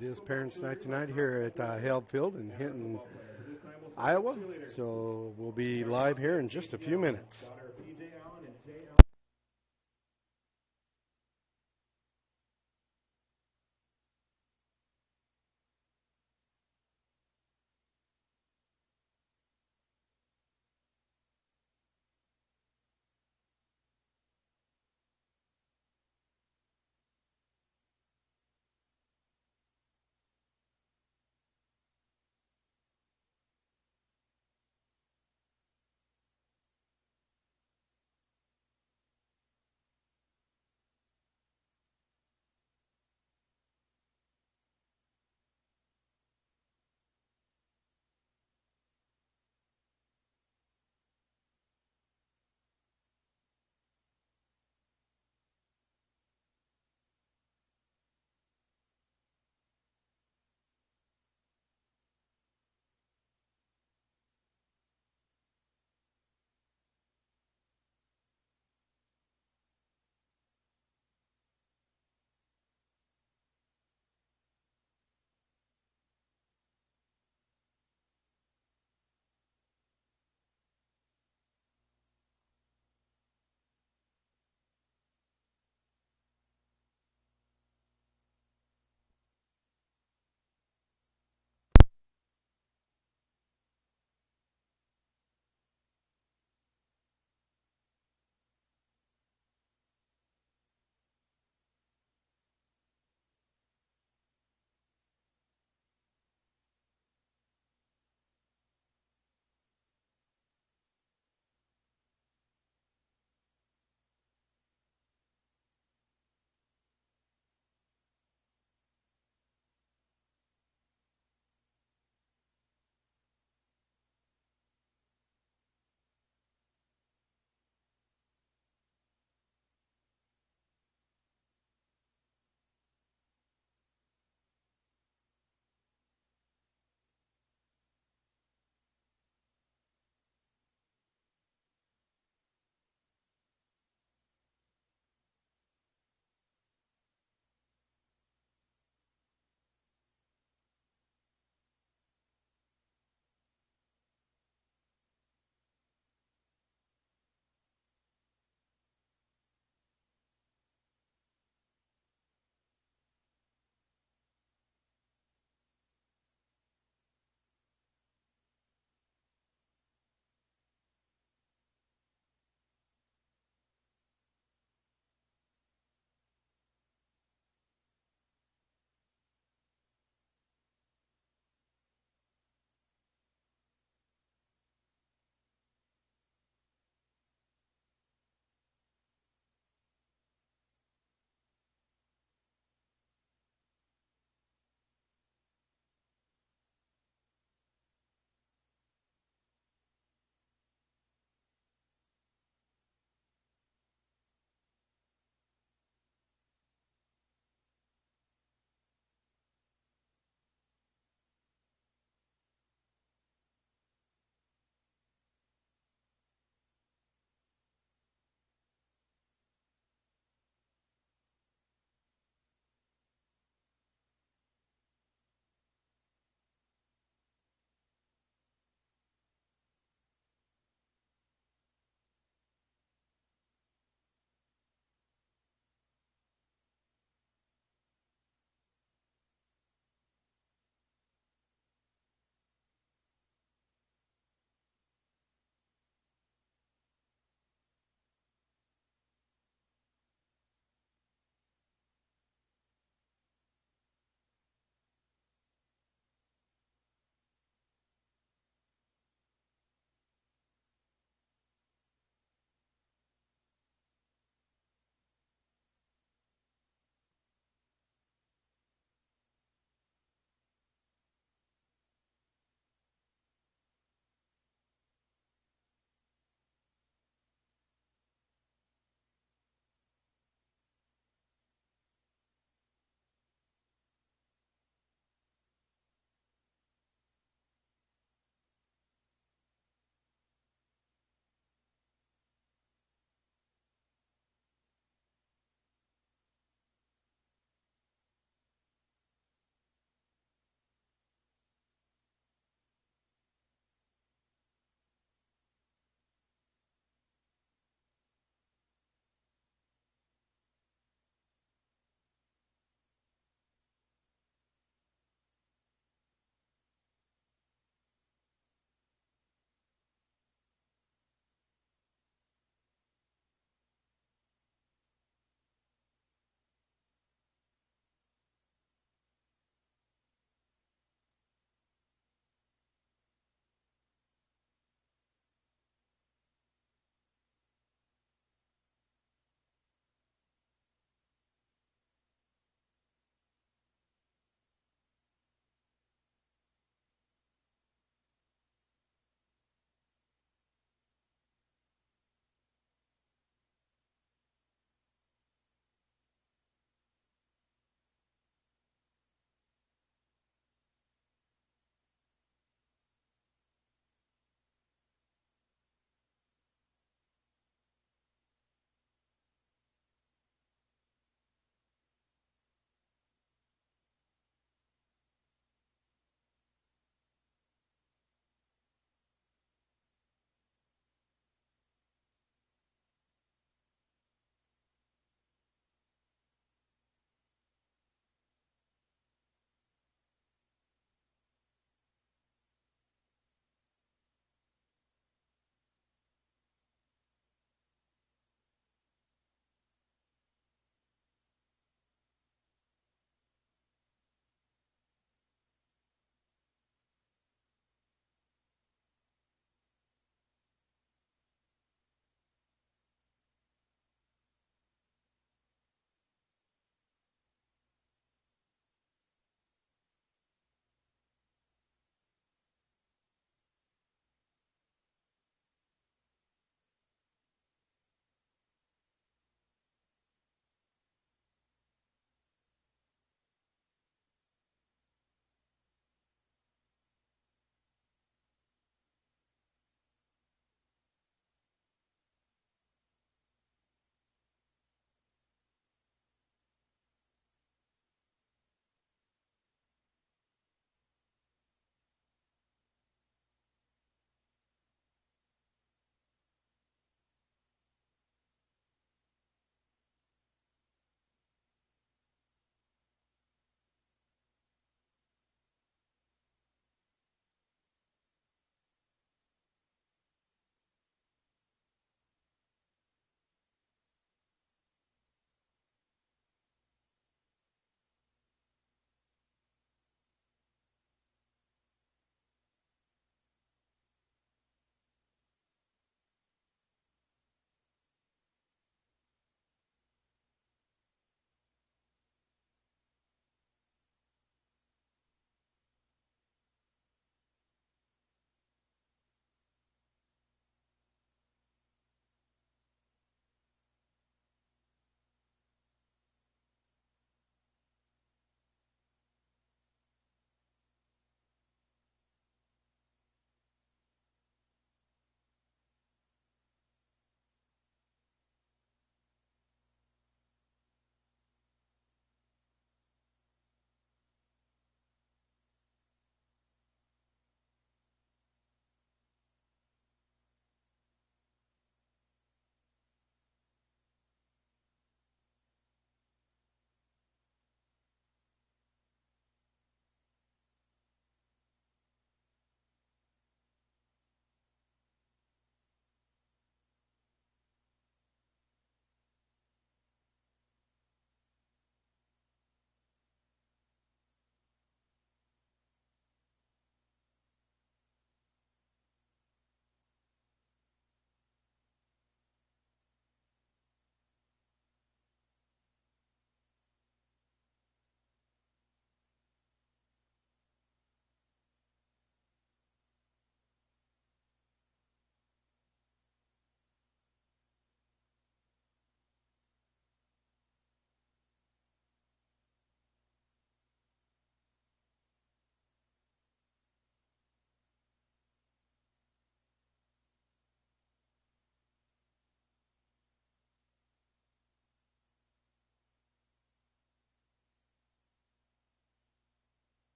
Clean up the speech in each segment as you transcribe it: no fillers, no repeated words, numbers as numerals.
It is Parents' Night tonight here at Hale Field in Hinton, Iowa. So we'll be live here in just a few minutes.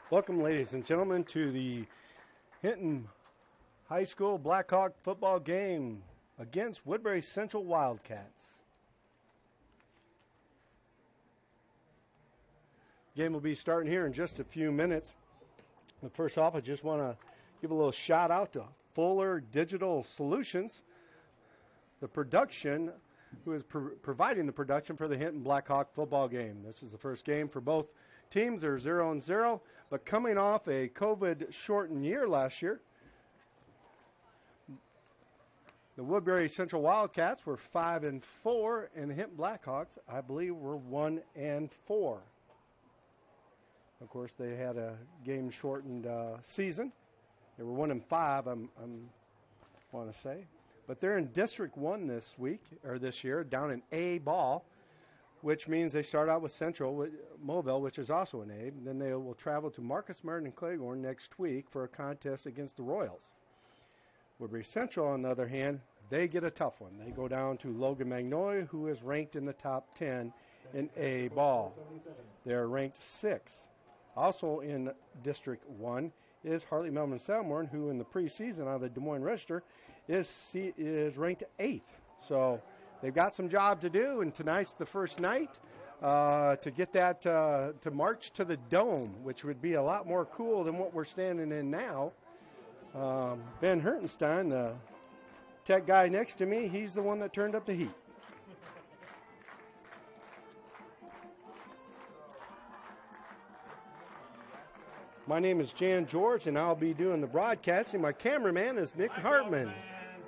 Welcome, ladies and gentlemen, to the Hinton High School Blackhawk football game against Woodbury Central Wildcats. Game will be starting here in just a few minutes. But first off, I just want to give a little shout out to Fuller Digital Solutions, the production, who is providing the production for the Hinton Blackhawk football game. This is the first game for both teams. They're 0-0, but coming off a COVID-shortened year last year, the Woodbury Central Wildcats were 5-4, and the Hinton Blackhawks, I believe, were 1-4. Of course, they had a game-shortened season. They were 1-5, I want to say. But they're in District 1 this year, down in A ball, which means they start out with Central Mobile, which is also an A. Then they will travel to Marcus Martin and Claiborne next week for a contest against the Royals. Woodbury Central, on the other hand, they get a tough one. They go down to Logan Magnolia, who is ranked in the top 10 in A ball. They're ranked 6th. Also in District 1 is Hartley Melvin Salmorn, who in the preseason out of the Des Moines Register is ranked 8th. So they've got some job to do, and tonight's the first night to get that to march to the Dome, which would be a lot more cool than what we're standing in now. Ben Hertenstein, the tech guy next to me, he's the one that turned up the heat. My name is Jan George, and I'll be doing the broadcasting. My cameraman is Nick Hartman.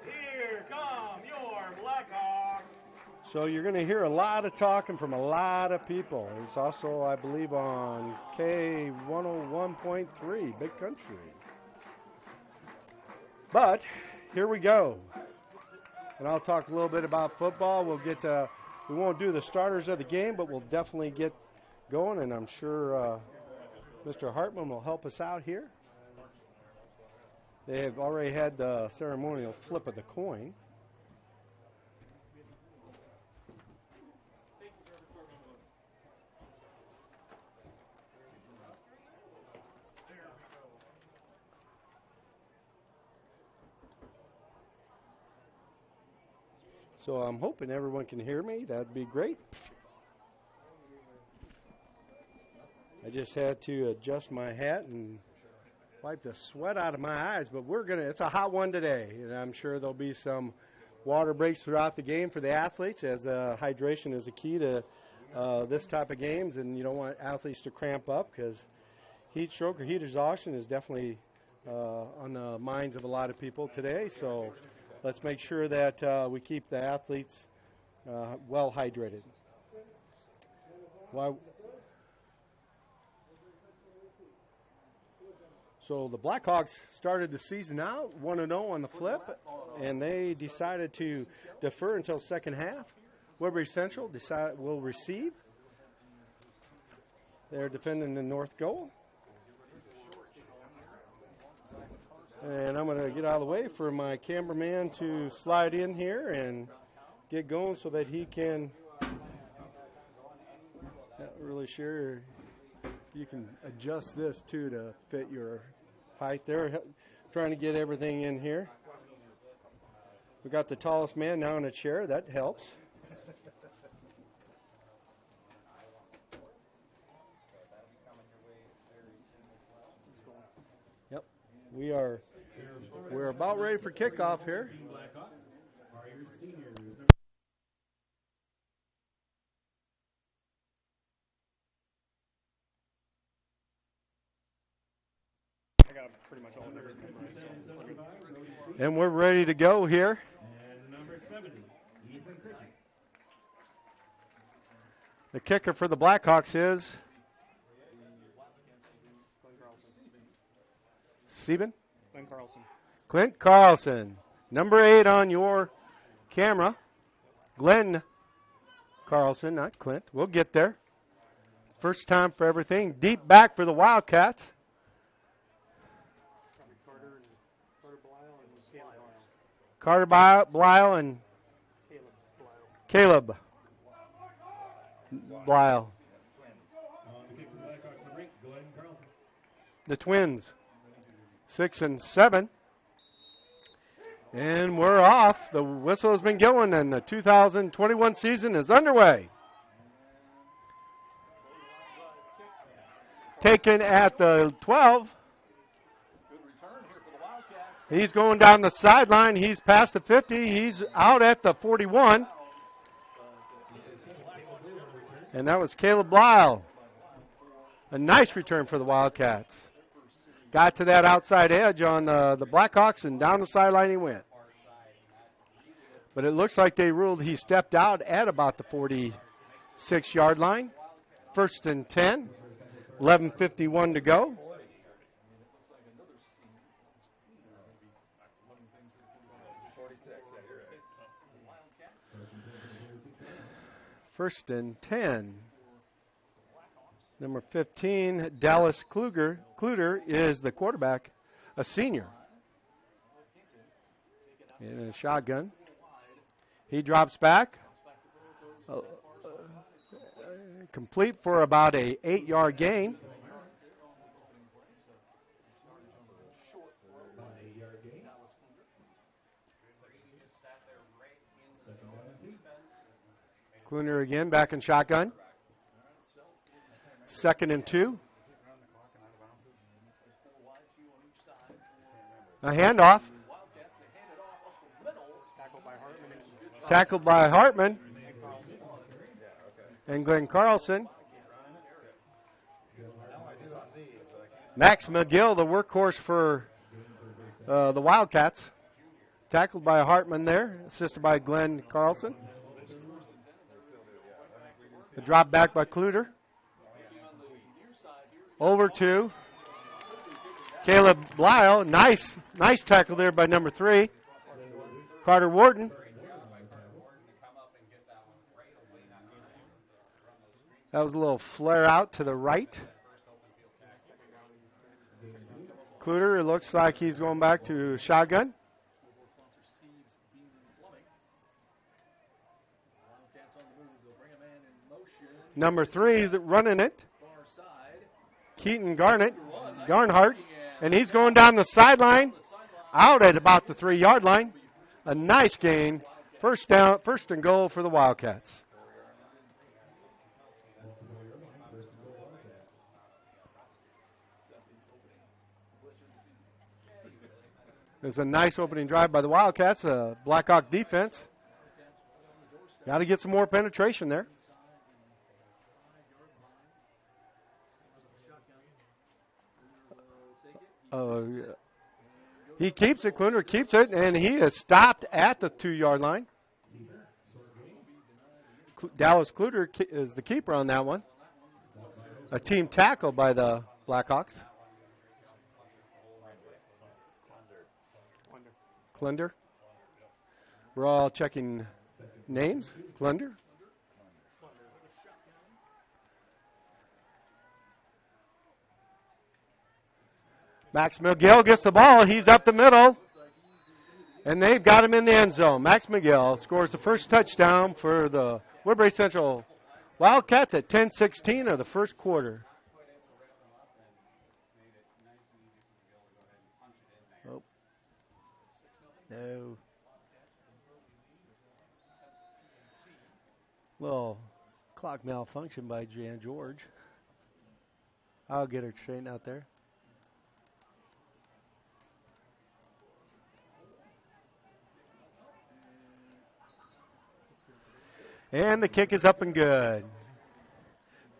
Here come your Blackhawks. So you're going to hear a lot of talking from a lot of people. It's also, I believe, on K101.3, Big Country. But here we go. And I'll talk a little bit about football. We won't do the starters of the game, but we'll definitely get going, and I'm sure Mr. Hartman will help us out here. They have already had the ceremonial flip of the coin. So I'm hoping everyone can hear me. That'd be great. I just had to adjust my hat and wipe the sweat out of my eyes, but it's a hot one today, and I'm sure there'll be some water breaks throughout the game for the athletes, as hydration is a key to this type of games, and you don't want athletes to cramp up, because heat stroke or heat exhaustion is definitely on the minds of a lot of people today. So let's make sure that we keep the athletes well hydrated. So the Blackhawks started the season out 1-0 on the flip, and they decided to defer until second half. Woodbury Central will receive. They're defending the north goal. And I'm going to get out of the way for my cameraman to slide in here and get going so that he can, not really sure, you can adjust this too to fit your height there. Trying to get everything in here. We got the tallest man now in a chair. That helps. Yep. We're about ready for kickoff here. And we're ready to go here. And number 70, Ethan. The kicker for the Blackhawks is Sieben? Clint Carlson. Number 8 on your camera. Glenn Carlson, not Clint. We'll get there. First time for everything. Deep back for the Wildcats. Carter Blyle and Caleb Blyle. the Twins 6 and 7. And we're off. The whistle has been going, and the 2021 season is underway. Taken at the 12. He's going down the sideline. He's past the 50. He's out at the 41. And that was Caleb Lyle. A nice return for the Wildcats. Got to that outside edge on the Blackhawks, and down the sideline he went. But it looks like they ruled he stepped out at about the 46-yard line. 1st and 10. 11:51 to go. First and 10. Number 15, Dallas Kluter is the quarterback, a senior. In a shotgun. He drops back. Complete for about a 8-yard gain. Kluner again back in shotgun. 2nd and 2. A handoff. Tackled by Hartman. And Glenn Carlson. Max McGill, the workhorse for the Wildcats. Tackled by Hartman there, assisted by Glenn Carlson. A drop back by Kluter. Over to Caleb Lyle. Nice tackle there by number 3, Carter Wharton. That was a little flare out to the right. Kluter, it looks like he's going back to shotgun. Number 3 running it. Keaton Garnhart. And he's going down the sideline, out at about the 3-yard line. A nice gain. First and goal for the Wildcats. There's a nice opening drive by the Wildcats, Blackhawk defense. Got to get some more penetration there. He keeps it, Kluner keeps it, and he is stopped at the 2-yard line. Dallas Kluter is the keeper on that one. A team tackle by the Blackhawks. Klunder. We're all checking names. Klunder. Max McGill gets the ball. He's up the middle. And they've got him in the end zone. Max McGill scores the first touchdown for the Woodbury Central Wildcats at 10:16 of the first quarter. Oh. No. Little clock malfunction by Jan George. I'll get her straightened out there. And the kick is up and good.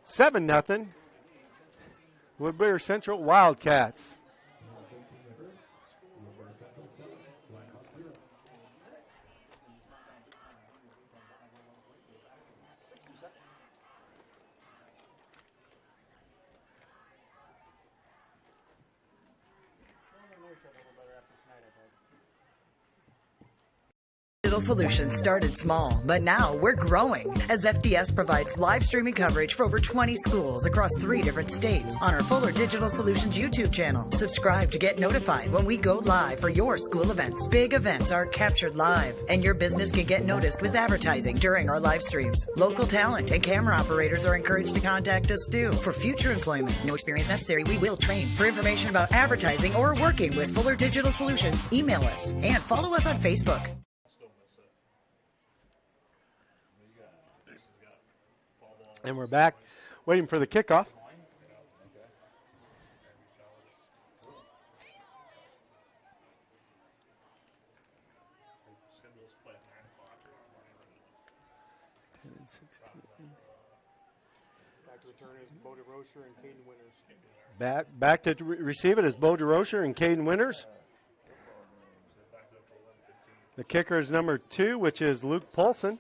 7-0. Woodbury Central Wildcats. Digital Solutions started small, but now we're growing as FDS provides live streaming coverage for over 20 schools across 3 different states on our Fuller Digital Solutions YouTube channel. Subscribe to get notified when we go live for your school events. Big events are captured live, and your business can get noticed with advertising during our live streams. Local talent and camera operators are encouraged to contact us too. For future employment, no experience necessary, we will train. For information about advertising or working with Fuller Digital Solutions, email us and follow us on Facebook. And we're back waiting for the kickoff. Back to receive it is Bo DeRocher and Caden Winters. The kicker is number 2, which is Luke Polson.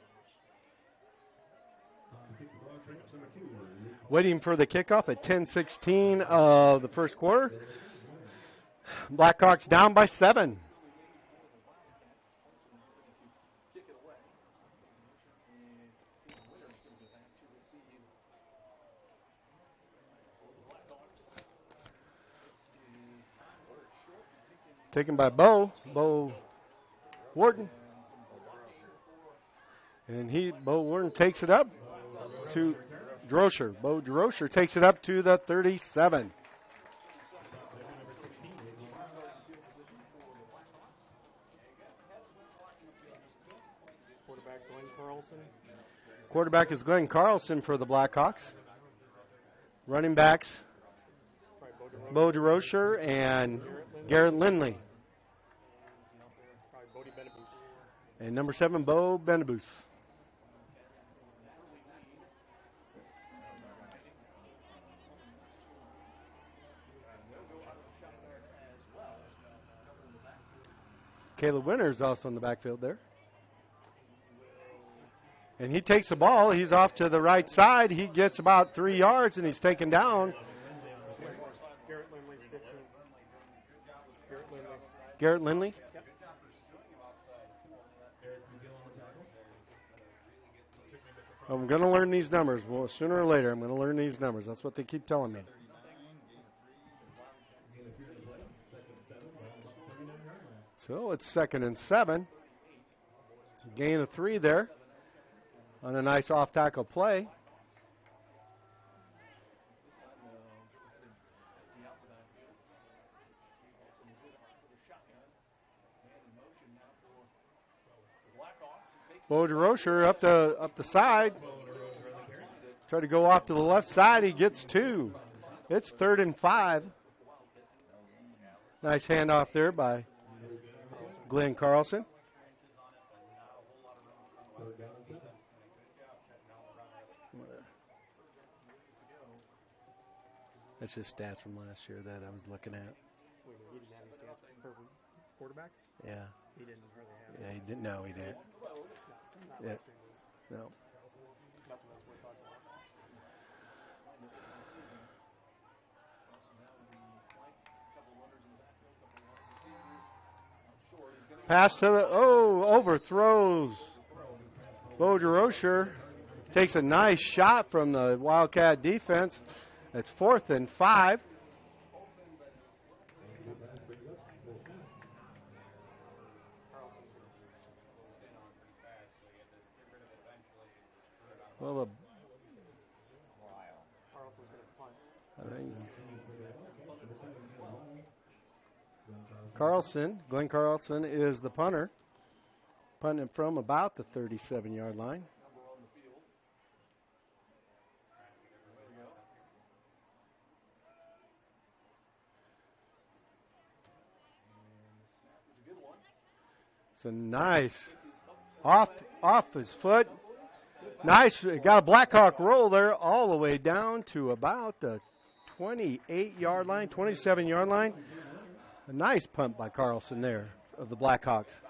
Waiting for the kickoff at 10:16 of the first quarter. Blackhawks down by 7. Taken by Bo Wharton. And Bo Wharton takes it up to DeRocher. Bo DeRocher takes it up to the 37. Quarterback is Glenn Carlson for the Blackhawks. Running backs, Bo DeRocher and Garrett Lindley. And number 7, Bo Benabus. Caleb Winters also in the backfield there. And he takes the ball. He's off to the right side. He gets about 3 yards, and he's taken down. Garrett Lindley. I'm going to learn these numbers. Well, sooner or later, I'm going to learn these numbers. That's what they keep telling me. So it's 2nd and 7. Gain of 3 there on a nice off-tackle play. Bo DeRocher up the side. Try to go off to the left side. He gets 2. It's 3rd and 5. Nice handoff there by Glenn Carlson. That's just stats from last year that I was looking at. Wait, he didn't have any stats for quarterback? Yeah. He didn't really have. Yeah, he didn't. No, he didn't. Yeah. No. Pass to the, overthrows. Bo DeRocher takes a nice shot from the Wildcat defense. It's 4th and 5. Well, Glenn Carlson is the punter. Punting from about the 37-yard line. It's a nice off his foot. Nice, got a Blackhawk roll there all the way down to about the 28-yard line, 27-yard line. A nice punt by Carlson there of the Blackhawks.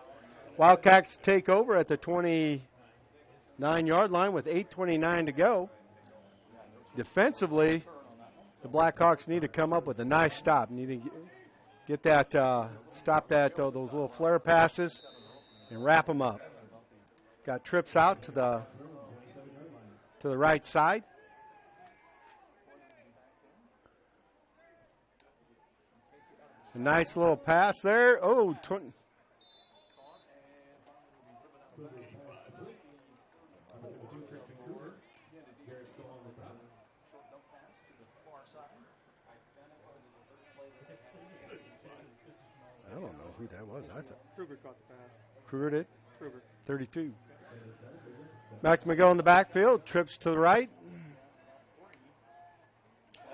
Wildcats take over at the 29-yard line with 8:29 to go. Defensively, the Blackhawks need to come up with a nice stop. Need to get that, stop that, those little flare passes and wrap them up. Got trips out to the right side. A nice little pass there. Oh, I don't know who that was. I thought Kruger caught the pass. Kruger did. Kruger. 32. Max McGill in the backfield. Trips to the right.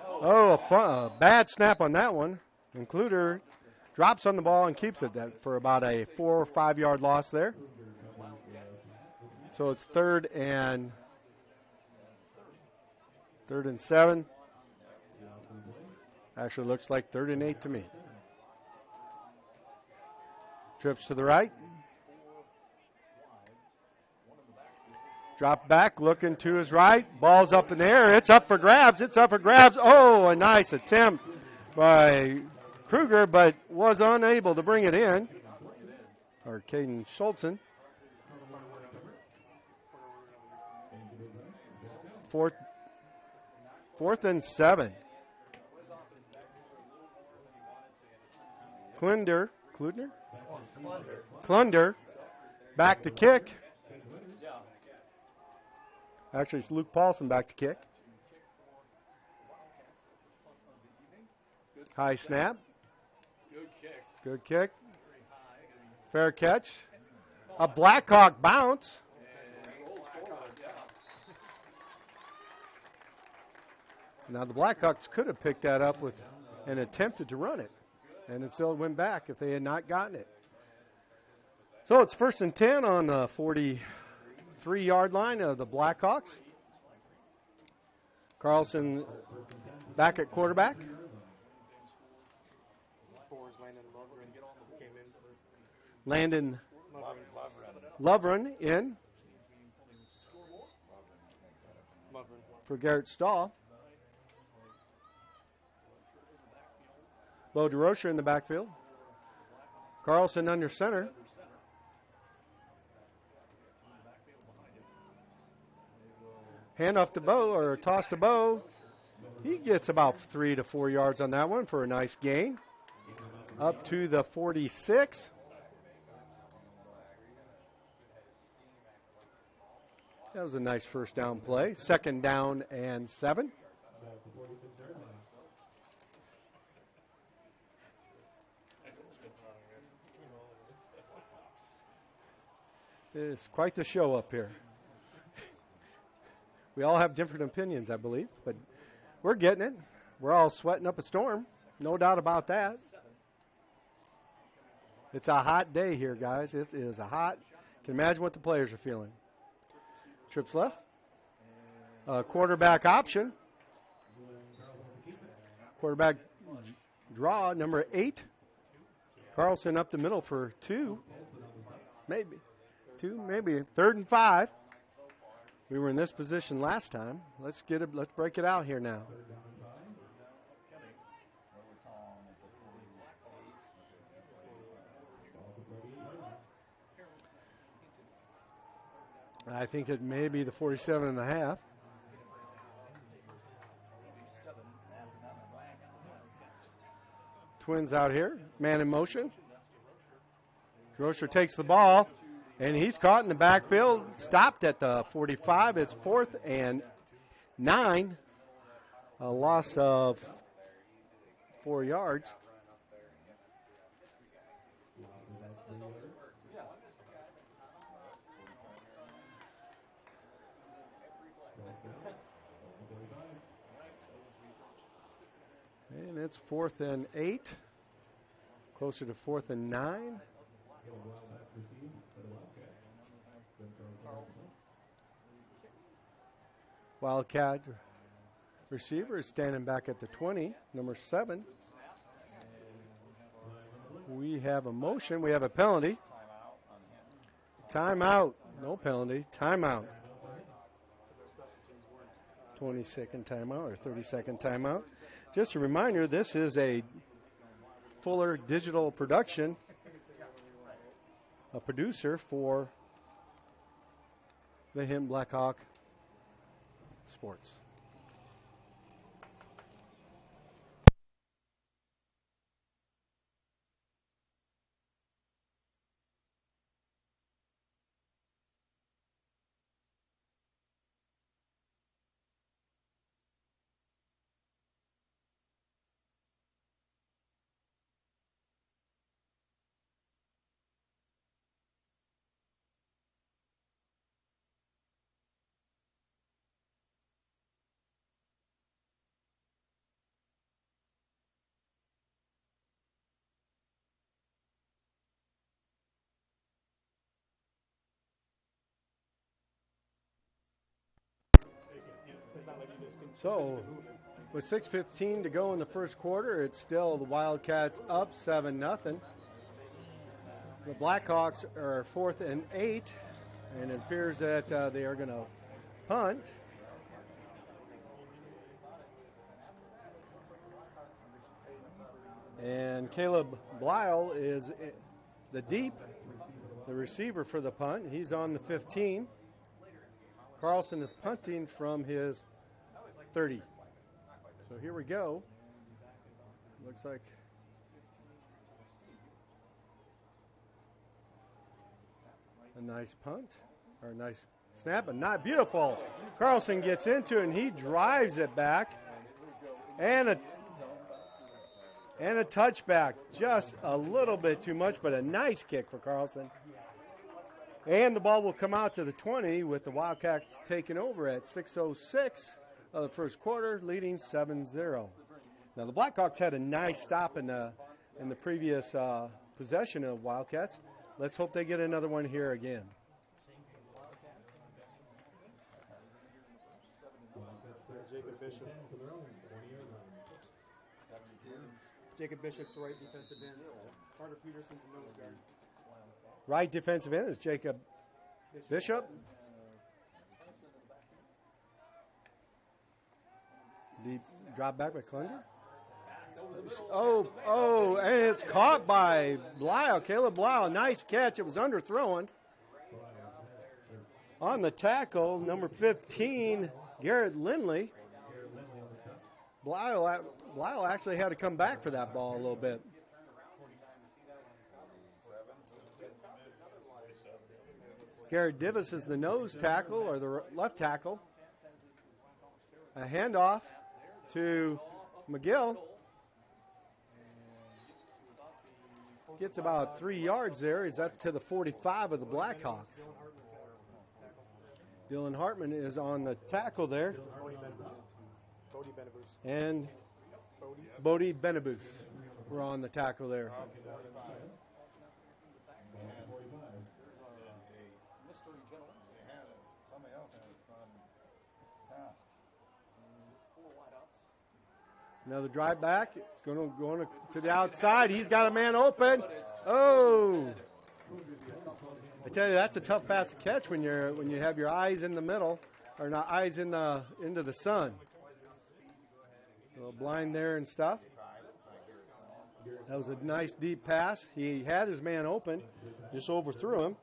Oh, a bad snap on that one. Includer drops on the ball and keeps it for about a 4 or 5 yard loss there. So it's third and 7. Actually looks like 3rd and 8 to me. Trips to the right. Drop back, looking to his right. Ball's up in the air. It's up for grabs. It's up for grabs. Oh, a nice attempt by Kruger, but was unable to bring it in. Or Caden Schultzen. Fourth and 7. Klunder back to kick. Actually, it's Luke Paulson back to kick. High snap. Good kick. Fair catch. A Blackhawk bounce. Now the Blackhawks could have picked that up with and attempted to run it, and it still went back if they had not gotten it. So it's 1st and 10 on the 43-yard line of the Blackhawks. Carlson back at quarterback. Landon Lovren in for Garrett Stahl. Bo DeRocher in the backfield. Carlson under center. Hand off to Bo, or toss to Bo. He gets about 3 to 4 yards on that one for a nice gain. Up to the 46. That was a nice first down play. 2nd down and 7. It's quite the show up here. We all have different opinions, I believe, but we're getting it. We're all sweating up a storm. No doubt about that. It's a hot day here, guys. It is a hot. Can imagine what the players are feeling. Trips left. Quarterback option. Quarterback draw, number 8. Carlson up the middle for 2. Maybe. 3rd and 5. We were in this position last time. Let's break it out here now. I think it may be the 47 and a half. Twins out here. Man in motion. Grosher takes the ball, and he's caught in the backfield. Stopped at the 45. It's 4th and 9. A loss of 4 yards. And it's 4th and 8. Closer to 4th and 9. Wildcat receiver is standing back at the 20, number 7. We have a motion. We have a penalty. Timeout. No penalty. Timeout. 20-second timeout or 30-second timeout. Just a reminder, this is a Fuller digital production. A producer for the Hinton Blackhawk Sports. So, with 6:15 to go in the first quarter, it's still the Wildcats up 7-0. The Blackhawks are 4th and 8, and it appears that they are going to punt. And Caleb Blyle is the receiver for the punt. He's on the 15. Carlson is punting from his 30. So here we go. Looks like a nice punt, or a nice snap, but not beautiful. Carlson gets into it, and he drives it back. And a touchback. Just a little bit too much, but a nice kick for Carlson. And the ball will come out to the 20 with the Wildcats taking over at 6:06 of the first quarter, leading 7-0. Now the Blackhawks had a nice stop in the previous possession of Wildcats. Let's hope they get another one here again. Jacob Bishop's the right defensive end. Carter Peterson's the nose guard. Right defensive end is Jacob Bishop. Deep drop back by Klunder. Oh, and it's caught by Blyle, Caleb Blyle. Nice catch. It was underthrown. On the tackle, number 15, Garrett Lindley. Blyle actually had to come back for that ball a little bit. Garrett Divis is the nose tackle, or the left tackle. A handoff to McGill. Gets about 3 yards there. He's up to the 45 of the Blackhawks. Dylan Hartman is on the tackle there. And Bodie Benabus were on the tackle there. Another drive back. It's going to the outside. He's got a man open. Oh! I tell you, that's a tough pass to catch when you have your eyes in the middle, or not eyes into the sun. A little blind there and stuff. That was a nice deep pass. He had his man open, just overthrew him.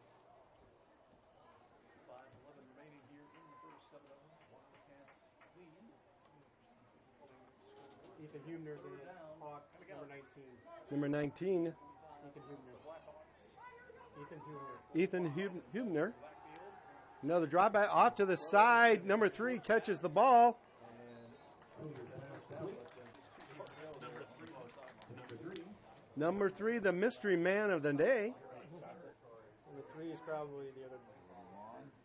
Ethan Hubner's in Hawk, Number 19. Ethan Hubner. Another drop back off to the side. Number 3 catches the ball. Number 3, the mystery man of the day. Number 3 is probably the other.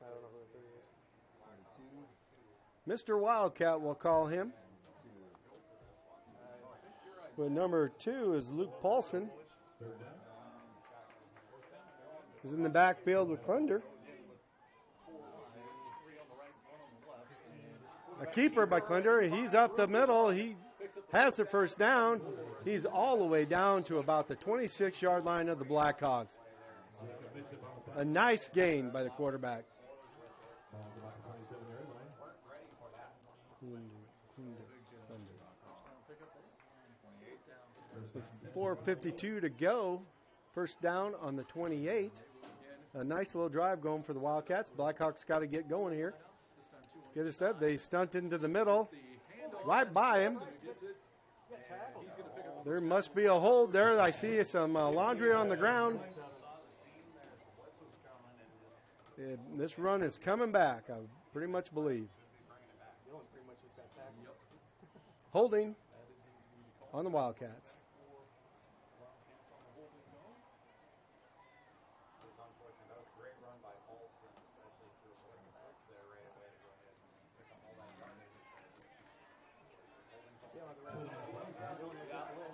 I don't know who the 3 is. Mr. Wildcat, we'll call him. Well, number 2 is Luke Paulson. He's in the backfield with Klunder. A keeper by Klunder. He's up the middle. He has the first down. He's all the way down to about the 26-yard line of the Blackhawks. A nice gain by the quarterback. With 4:52 to go, first down on the 28 a nice little drive going for the Wildcats. Blackhawks got to get going here. Get a step. They stunt into the middle. Right by him. There must be a hold there. I see some laundry on the ground. This run is coming back, I pretty much believe. Holding on the Wildcats.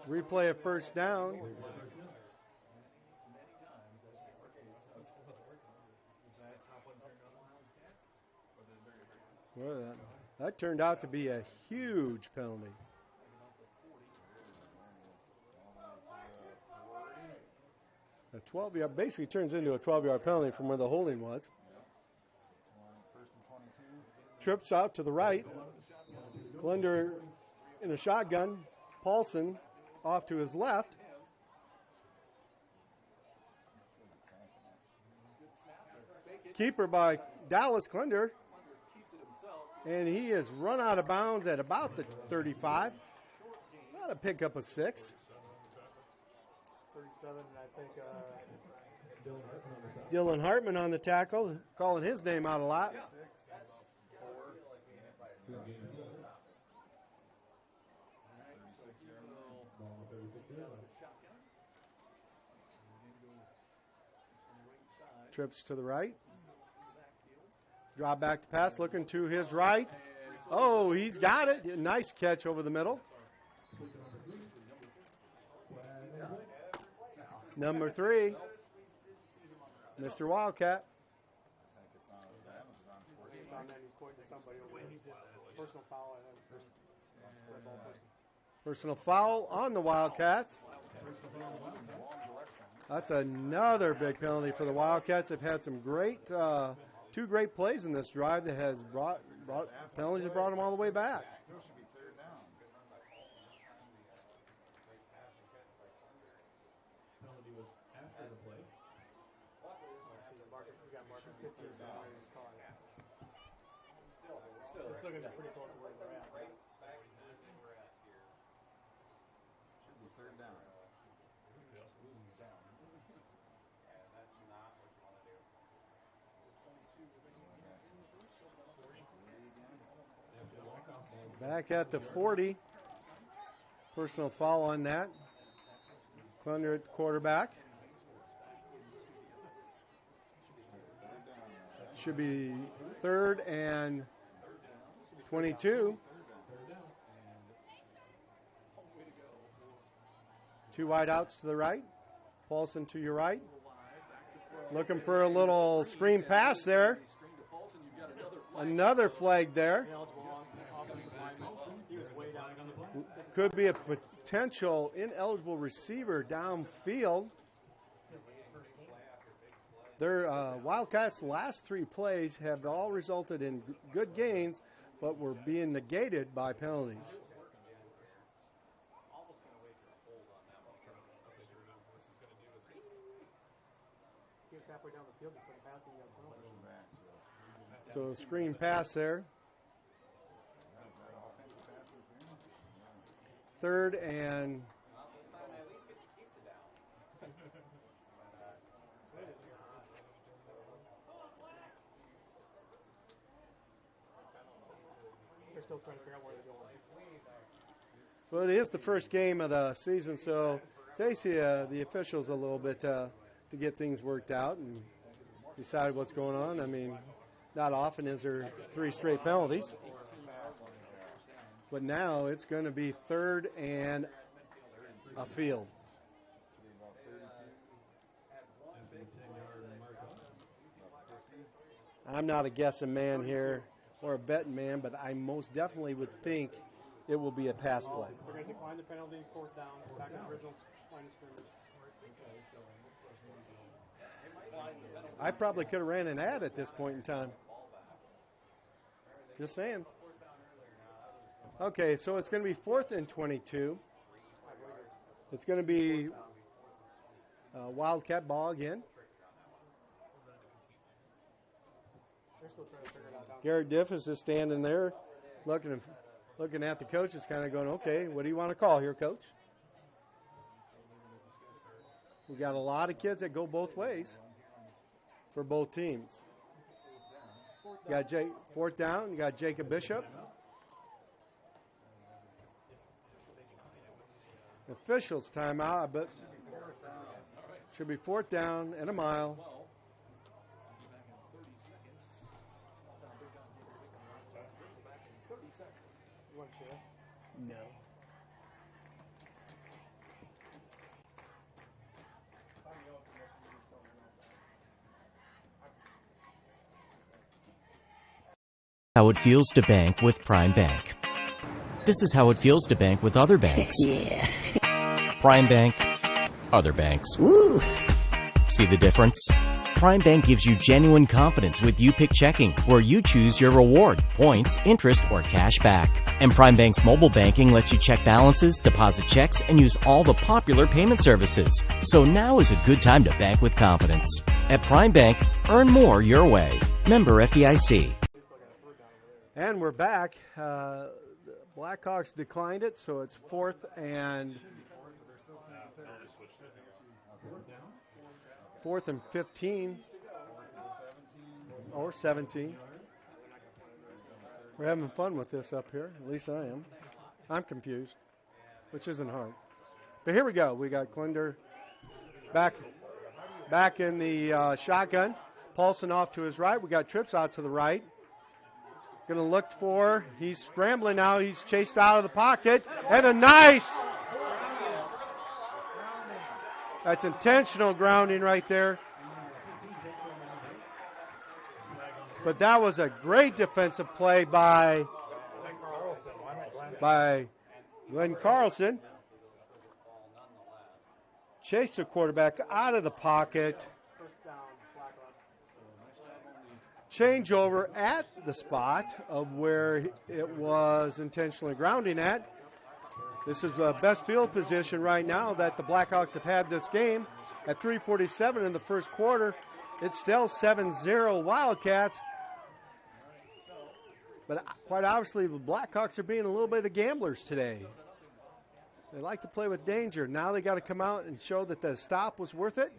Replay of first down. Well, that turned out to be a huge penalty. A 12-yard basically turns into a 12-yard penalty from where the holding was. Trips out to the right. Glender in a shotgun. Paulson off to his left. Keeper by Dallas Glender. And he is run out of bounds at about the 35. Got to pick up a 6. 37, and I think Dylan Hartman on the tackle, calling his name out a lot. Trips to the right. Drop back to pass, looking to his right. Oh, he's got it. Nice catch over the middle. Number 3, Mr. Wildcat. it's on that. He's pointing to somebody over there. Personal foul. Personal foul on the Wildcats. That's another big penalty for the Wildcats. They've had some great, 2 great plays in this drive that has brought penalties that brought them all the way back. It's still going to be pretty close to where they're at. Should be third down. Back at the 40. Personal foul on that. Clunder at the quarterback. Should be 3rd and 22. 2 wideouts to the right. Paulson to your right. Looking for a little screen pass there. Another flag there. Could be a potential ineligible receiver downfield. Their Wildcats' last 3 plays have all resulted in good gains, but were being negated by penalties. He was halfway down the field before the passing got So penalty. screen pass there. 3rd and They're still trying to figure out where they're going. well, it is the first game of the season, so takes the officials a little bit to get things worked out and decide what's going on. I mean, not often is there 3 straight penalties. But now it's going to be 3rd and a field. I'm not a guessing man here or a betting man, but I most definitely would think it will be a pass play. They're going to decline the penalty, 4th down, back on the original line of scrimmage. I probably could have ran an ad at this point in time. Just saying. Okay, so it's going to be 4th and 22. It's going to be Wildcat ball again. Garrett Diff is just standing there looking at the coaches, kind of going, okay, what do you want to call here, Coach? We got a lot of kids that go both ways for both teams. You got fourth down, you got Jacob Bishop. Officials timeout, but should be fourth down and a mile. No. How it feels to bank with Prime Bank. This is how it feels to bank with other banks. Yeah. Prime Bank, other banks. Woo. See the difference? Prime Bank gives you genuine confidence with You Pick Checking, where you choose your reward, points, interest, or cash back. And Prime Bank's mobile banking lets you check balances, deposit checks, and use all the popular payment services. So now is a good time to bank with confidence. At Prime Bank, earn more your way. Member FDIC. And we're back. The Blackhawks declined it, so it's fourth and 15 or 17. We're having fun with this up here. At least I am. I'm confused, which isn't hard. But here we go. We got Klinder back in the shotgun. Paulson off to his right. We got Trips out to the right. Going to look for, he's scrambling now. He's chased out of the pocket. And a nice, that's intentional grounding right there. But that was a great defensive play by Glenn Carlson. Chased the quarterback out of the pocket. Changeover at the spot of where it was intentionally grounding at. This is the best field position right now that the Blackhawks have had this game. At 3:47 in the first quarter, it's still 7-0 Wildcats. But quite obviously, the Blackhawks are being a little bit of gamblers today. They like to play with danger. Now they got to come out and show that the stop was worth it.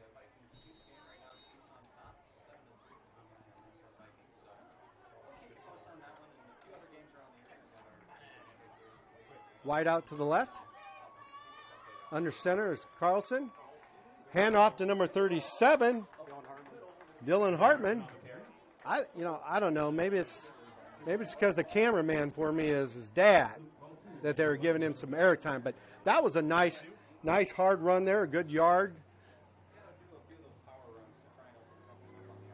Wide out to the left. Under center is Carlson. Hand off to number 37, Dylan Hartman. I don't know. Maybe it's because the cameraman for me is his dad that they were giving him some airtime. But that was a nice hard run there, a good yard.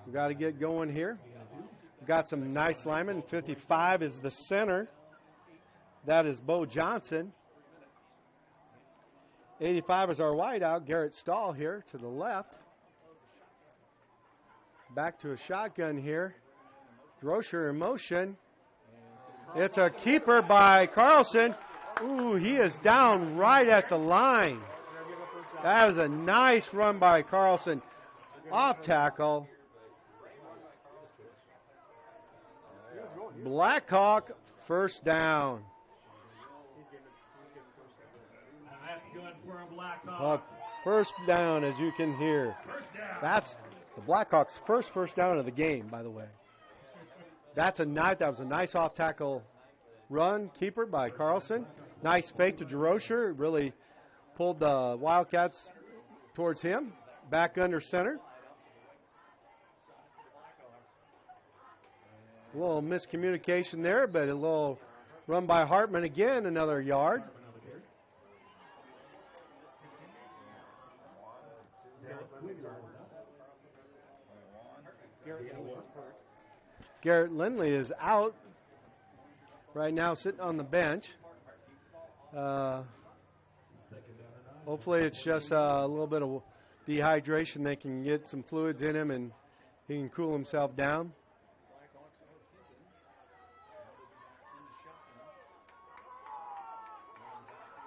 We got to get going here. We've got some nice linemen. 55 is the center. That is Bo Johnson. 85 is our wideout, Garrett Stahl here to the left. Back to a shotgun here. Grosher in motion. It's a keeper by Carlson. Ooh, he is down right at the line. That was a nice run by Carlson. Off tackle. Blackhawk first down. First down, as you can hear. That's the Blackhawks' first down of the game, by the way. That was a nice off-tackle run, keeper by Carlson. Nice fake to DeRocher. Really pulled the Wildcats towards him. Back under center. A little miscommunication there, but a little run by Hartman again, another yard. Garrett Lindley is out right now, sitting on the bench. Hopefully it's just a little bit of dehydration. They can get some fluids in him and he can cool himself down.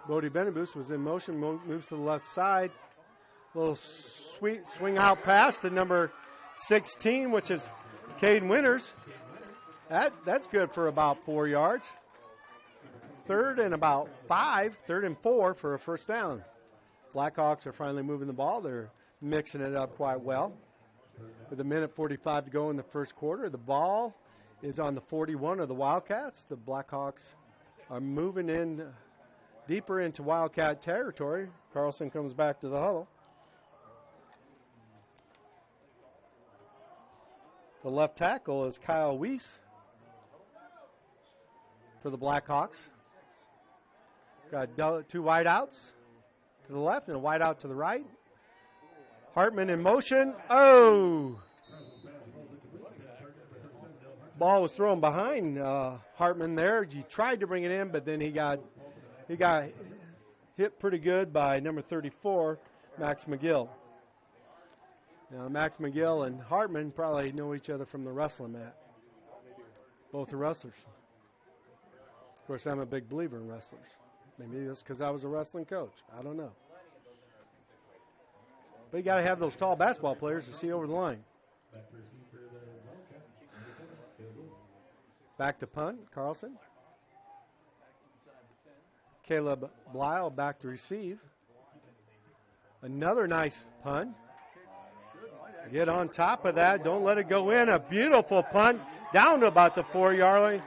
Bodie Benabus was in motion, moves to the left side. Little sweet swing out pass to number 16, which is Caden Winters. That's good for about 4 yards. Third and about 5, 3rd and 4 for a first down. Blackhawks are finally moving the ball. They're mixing it up quite well. With a minute 45 to go in the first quarter, the ball is on the 41 of the Wildcats. The Blackhawks are moving in deeper into Wildcat territory. Carlson comes back to the huddle. The left tackle is Kyle Weiss for the Blackhawks. Got 2 wideouts to the left and a wideout to the right. Hartman in motion. Oh! Ball was thrown behind Hartman there. He tried to bring it in, but then he got hit pretty good by number 34, Max McGill. Now, Max McGill and Hartman probably know each other from the wrestling mat. Both are wrestlers. Of course, I'm a big believer in wrestlers. Maybe it's because I was a wrestling coach. I don't know. But you got to have those tall basketball players to see over the line. Back to punt, Carlson. Caleb Blyle back to receive. Another nice punt. Get on top of that. Don't let it go in. A beautiful punt down to about the 4-yard line.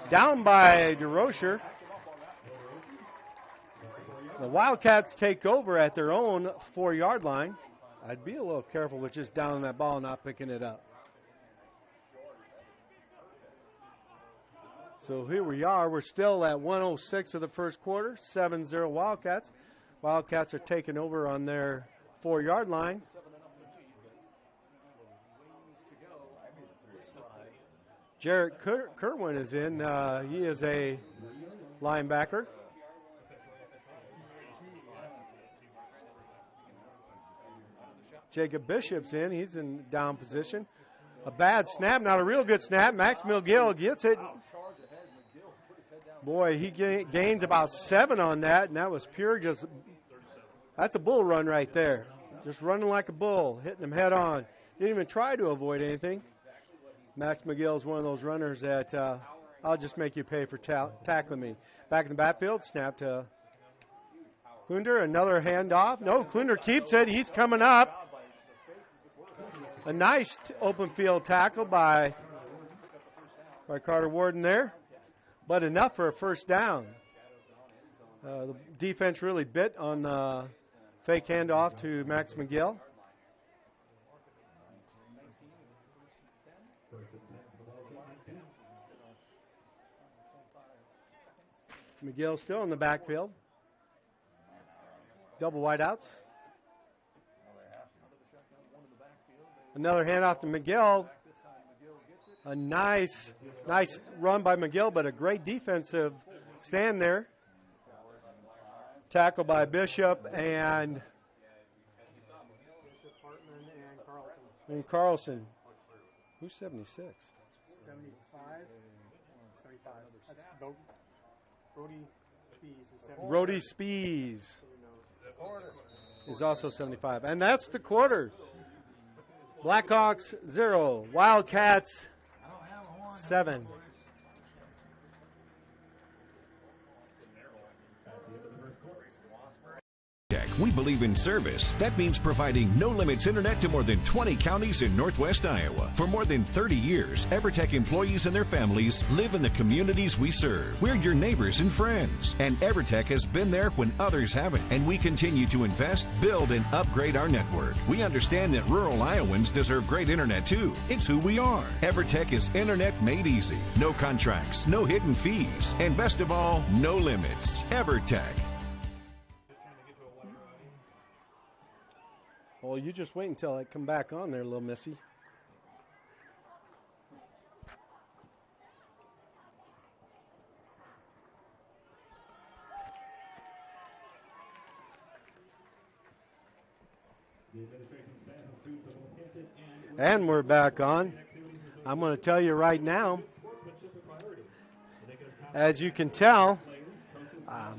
Down by DeRocher. The Wildcats take over at their own 4-yard line. I'd be a little careful with just downing that ball and not picking it up. So here we are. We're still at 1:06 of the first quarter. 7-0 Wildcats. Wildcats are taking over on their 4-yard line. Jarrett Kerwin is in. He is a linebacker. Jacob Bishop's in. He's in down position. A bad snap, not a real good snap. Max McGill gets it. Boy, he gains about 7 on that, and that was pure just – that's a bull run right there. Just running like a bull, hitting him head on. Didn't even try to avoid anything. Max McGill is one of those runners that I'll just make you pay for tackling me. Back in the backfield, snap to Klunder. Another handoff. No, Klunder keeps it. He's coming up. A nice open field tackle by Carter Warden there, but enough for a first down. The defense really bit on the fake handoff to Max McGill. McGill still in the backfield. Double wideouts. Another handoff to McGill. A nice run by McGill, but a great defensive stand there. Tackle by Bishop and Carlson. Who's 76? 75. 75. That's Brody Spees. Brody Spees is also 75. And that's the quarter. Blackhawks 0, Wildcats 7. We believe in service. That means providing no-limits internet to more than 20 counties in northwest Iowa. For more than 30 years, EverTech employees and their families live in the communities we serve. We're your neighbors and friends. And EverTech has been there when others haven't. And we continue to invest, build, and upgrade our network. We understand that rural Iowans deserve great internet too. It's who we are. EverTech is internet made easy. No contracts, no hidden fees, and best of all, no limits. EverTech. Well, you just wait until I come back on there, little missy. And we're back on. I'm going to tell you right now, as you can tell,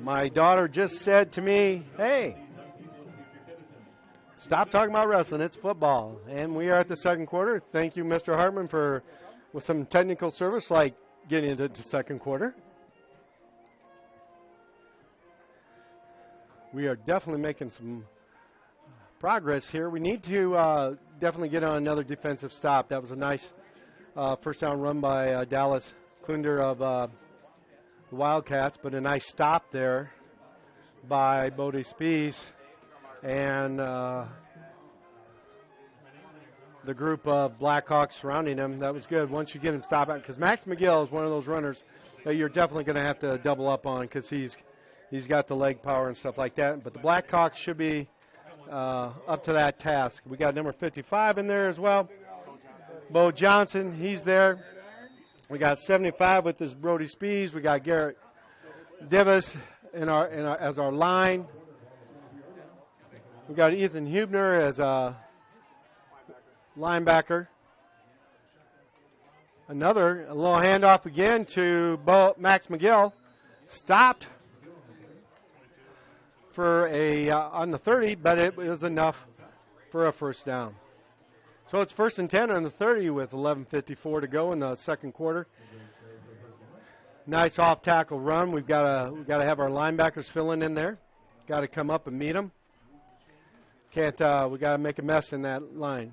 my daughter just said to me, hey, stop talking about wrestling. It's football. And we are at the second quarter. Thank you, Mr. Hartman, for with some technical service like getting into the second quarter. We are definitely making some progress here. We need to definitely get on another defensive stop. That was a nice first down run by Dallas Klunder of the Wildcats, but a nice stop there by Bodie Spies and the group of Blackhawks surrounding him. That was good once you get him stopped out, because Max McGill is one of those runners that you're definitely going to have to double up on, because he's got the leg power and stuff like that. But the Blackhawks should be up to that task. We got number 55 in there as well. Bo Johnson, he's there. We got 75 with this Brody Spies. We got Garrett Divis as our line. We got Ethan Hubner as a linebacker. A little handoff again to Max McGill. Stopped for on the 30, but it was enough for a first down. So it's 1st and 10 on the 30 with 11:54 to go in the second quarter. Nice off tackle run. We've got to have our linebackers filling in there. Got to come up and meet them. We got to make a mess in that line.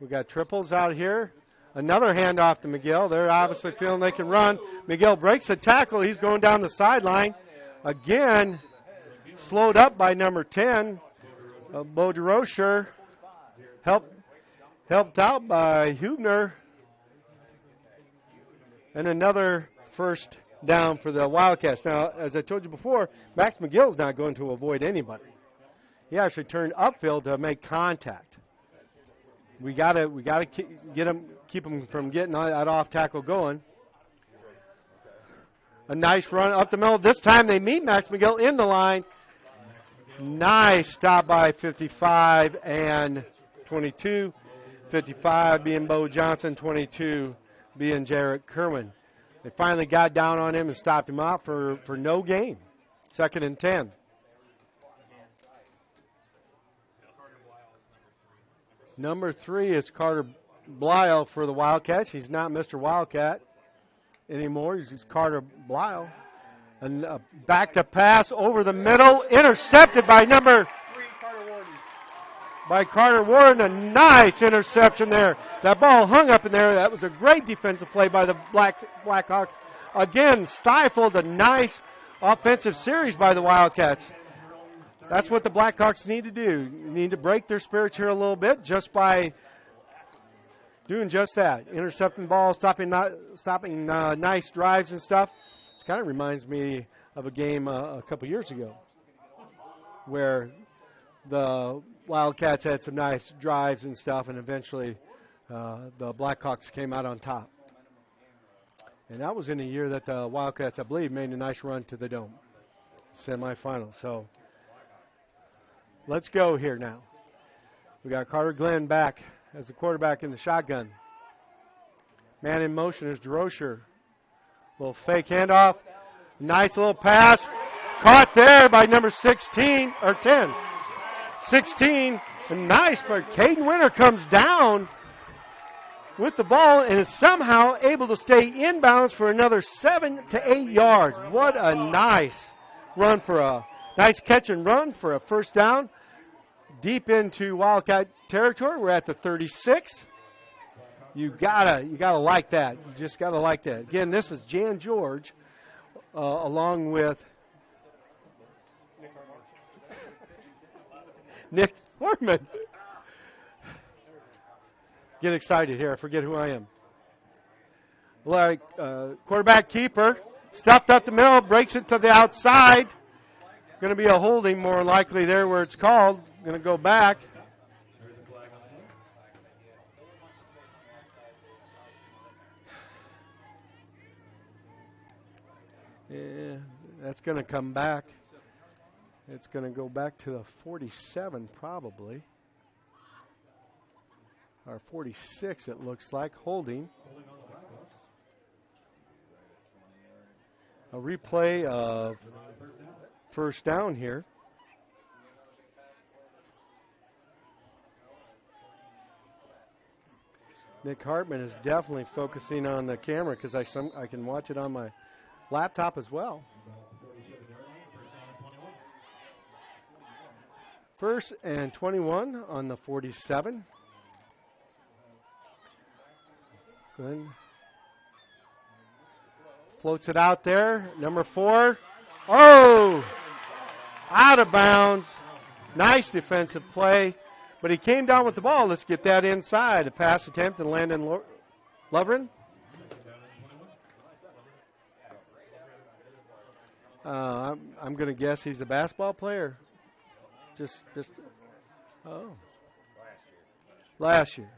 We got triples out here. Another handoff to McGill. They're obviously feeling they can run. McGill breaks a tackle. He's going down the sideline. Again, slowed up by number 10, Bo DeRocher. Helped out by Hubner. And another first down for the Wildcats. Now, as I told you before, Max McGill's not going to avoid anybody. He actually turned upfield to make contact. We gotta keep him from getting that off tackle going. A nice run up the middle. This time they meet Max McGill in the line. Nice stop by 55 and 22. 55 being Bo Johnson, 22 being Jarrett Kerwin. They finally got down on him and stopped him out for no gain. 2nd and 10. Number 3 is Carter Blyle for the Wildcats. He's not Mr. Wildcat anymore. He's Carter Blyle. And back to pass over the middle, intercepted by number 3, Carter Warren. A nice interception there. That ball hung up in there. That was a great defensive play by the Blackhawks. Again, stifled a nice offensive series by the Wildcats. That's what the Blackhawks need to do. You need to break their spirits here a little bit just by doing just that. Intercepting balls, stopping nice drives and stuff. It kind of reminds me of a game a couple years ago where the Wildcats had some nice drives and stuff, and eventually the Blackhawks came out on top. And that was in a year that the Wildcats, I believe, made a nice run to the Dome semifinal. So let's go here now. We got Carter Glenn back as the quarterback in the shotgun. Man in motion is DeRocher. Little fake handoff. Nice little pass. Caught there by number 16, or 10. 16. Nice, but Caden Winter comes down with the ball and is somehow able to stay inbounds for another 7 to 8 yards. What a nice run for a nice catch and run for a first down. Deep into Wildcat territory. We're at the 36. You gotta like that. You just gotta like that. Again, this is Jan George, along with Nick Horman. Get excited here. I forget who I am. Like quarterback keeper, stuffed up the middle, breaks it to the outside. Going to be a holding more likely there where it's called. Going to go back. Yeah, that's going to come back. It's going to go back to the 47 probably. Or 46 it looks like, holding. A replay of first down here. Nick Hartman is definitely focusing on the camera because I can watch it on my laptop as well. First and 21 on the 47. Glenn floats it out there. Number 4. Oh! Out of bounds. Nice defensive play. But he came down with the ball. Let's get that inside. A pass attempt and Landon Lovren. I'm going to guess he's a basketball player. Just last year.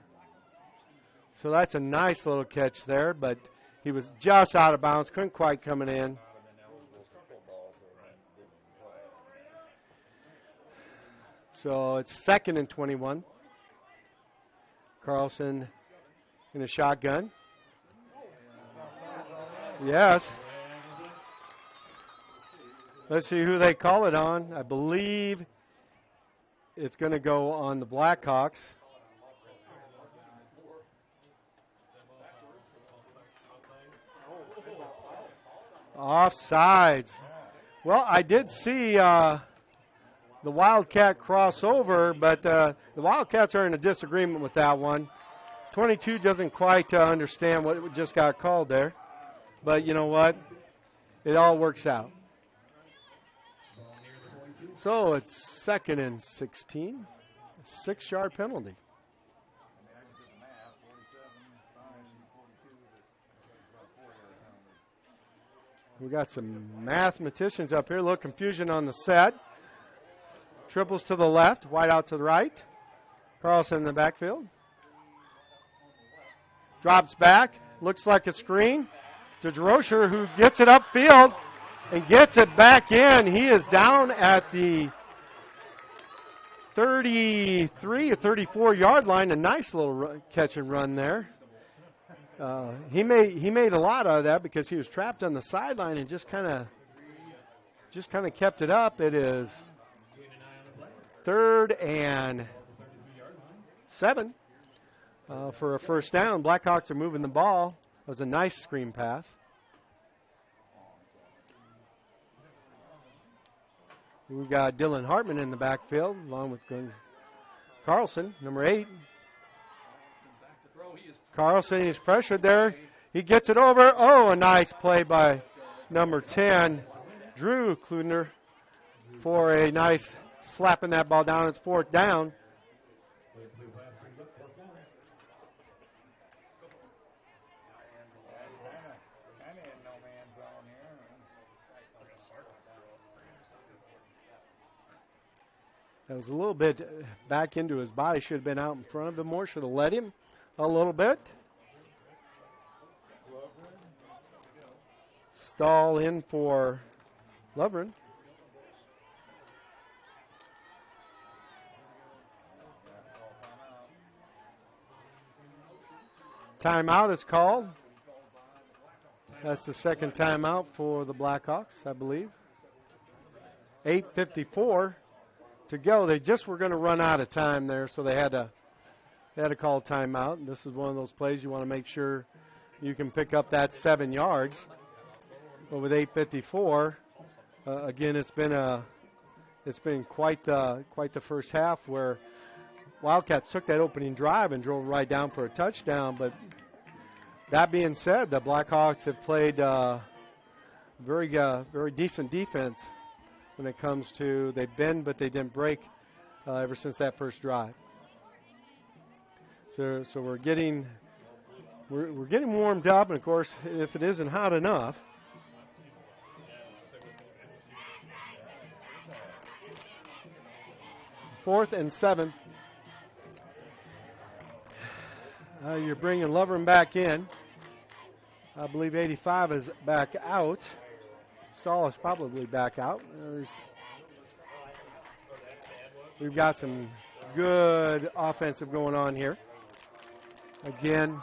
So that's a nice little catch there, but he was just out of bounds, couldn't quite come in. So it's 2nd and 21. Carlson in a shotgun. Yes. Let's see who they call it on. I believe it's going to go on the Blackhawks. Offsides. Well, I did see the Wildcat crossover, but the Wildcats are in a disagreement with that one. 22 doesn't quite understand what just got called there. But you know what? It all works out. So it's 2nd and 16. A 6-yard penalty. We got some mathematicians up here. A little confusion on the set. Triples to the left, wide out to the right. Carlson in the backfield. Drops back, looks like a screen to Droscher, who gets it upfield and gets it back in. He is down at the 33 or 34-yard line. A nice little catch and run there. He made a lot out of that because he was trapped on the sideline and just kind of kept it up. It is 3rd and 7 for a first down. Blackhawks are moving the ball. It was a nice screen pass. We've got Dylan Hartman in the backfield along with Carlson, number 8. Carlson is pressured there. He gets it over. Oh, a nice play by number 10, Drew Kludner, for a nice slapping that ball down. It's 4th down. That was a little bit back into his body. Should have been out in front of him more. Should have let him a little bit. Stall in for Lovren. Timeout is called. That's the 2nd timeout for the Blackhawks, I believe. 8:54 to go. They just were going to run out of time there, so they had to call timeout. And this is one of those plays you want to make sure you can pick up that 7 yards. But with 8:54, again, it's been quite the first half where Wildcats took that opening drive and drove right down for a touchdown. But that being said, the Blackhawks have played very decent defense when it comes to they bend but they didn't break ever since that first drive. So we're getting warmed up, and of course, if it isn't hot enough. Fourth and 7. You're bringing Lovren back in. I believe 85 is back out. Stahl is probably back out. We've got some good offensive going on here. Again,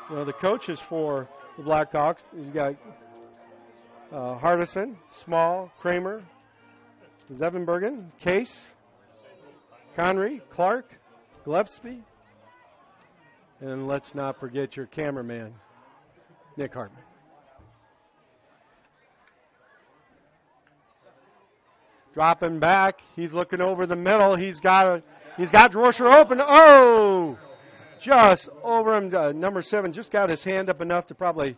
the coaches for the Blackhawks, you've got Hardison, Small, Kramer, Zevenbergen, Case, Connery, Clark, Gillespie, And let's not forget your cameraman, Nick Hartman. Dropping back. He's looking over the middle. He's got Droscher open. Oh! Just over him. Number 7 just got his hand up enough to probably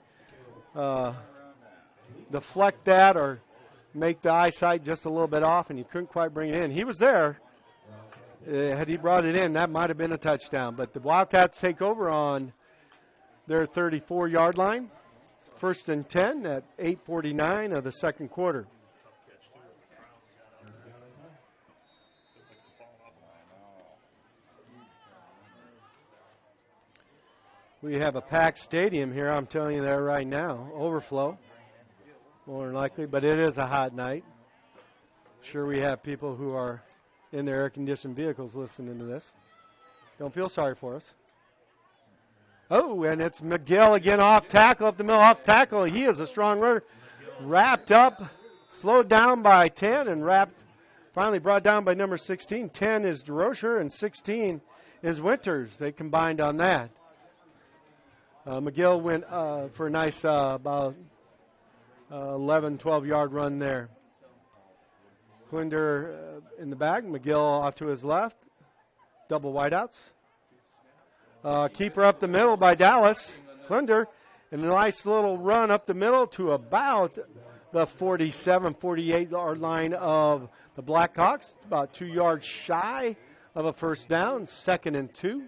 deflect that or make the eyesight just a little bit off, and he couldn't quite bring it in. He was there. Had he brought it in, that might have been a touchdown. But the Wildcats take over on their 34-yard line. 1st and 10 at 8:49 of the second quarter. We have a packed stadium here, I'm telling you that right now. Overflow, more than likely, but it is a hot night. Sure, we have people who are in their air-conditioned vehicles listening to this. Don't feel sorry for us. Oh, and it's McGill again off tackle, up the middle, off tackle. He is a strong runner. Wrapped up, slowed down by 10, and finally brought down by number 16. 10 is DeRocher, and 16 is Winters. They combined on that. McGill went for a nice about 11, 12-yard run there. Klinder in the back, McGill off to his left. Double wideouts. Keeper up the middle by Dallas. Klinder, and a nice little run up the middle to about the 47, 48-yard line of the Blackhawks. About 2 yards shy of a first down, 2nd and 2.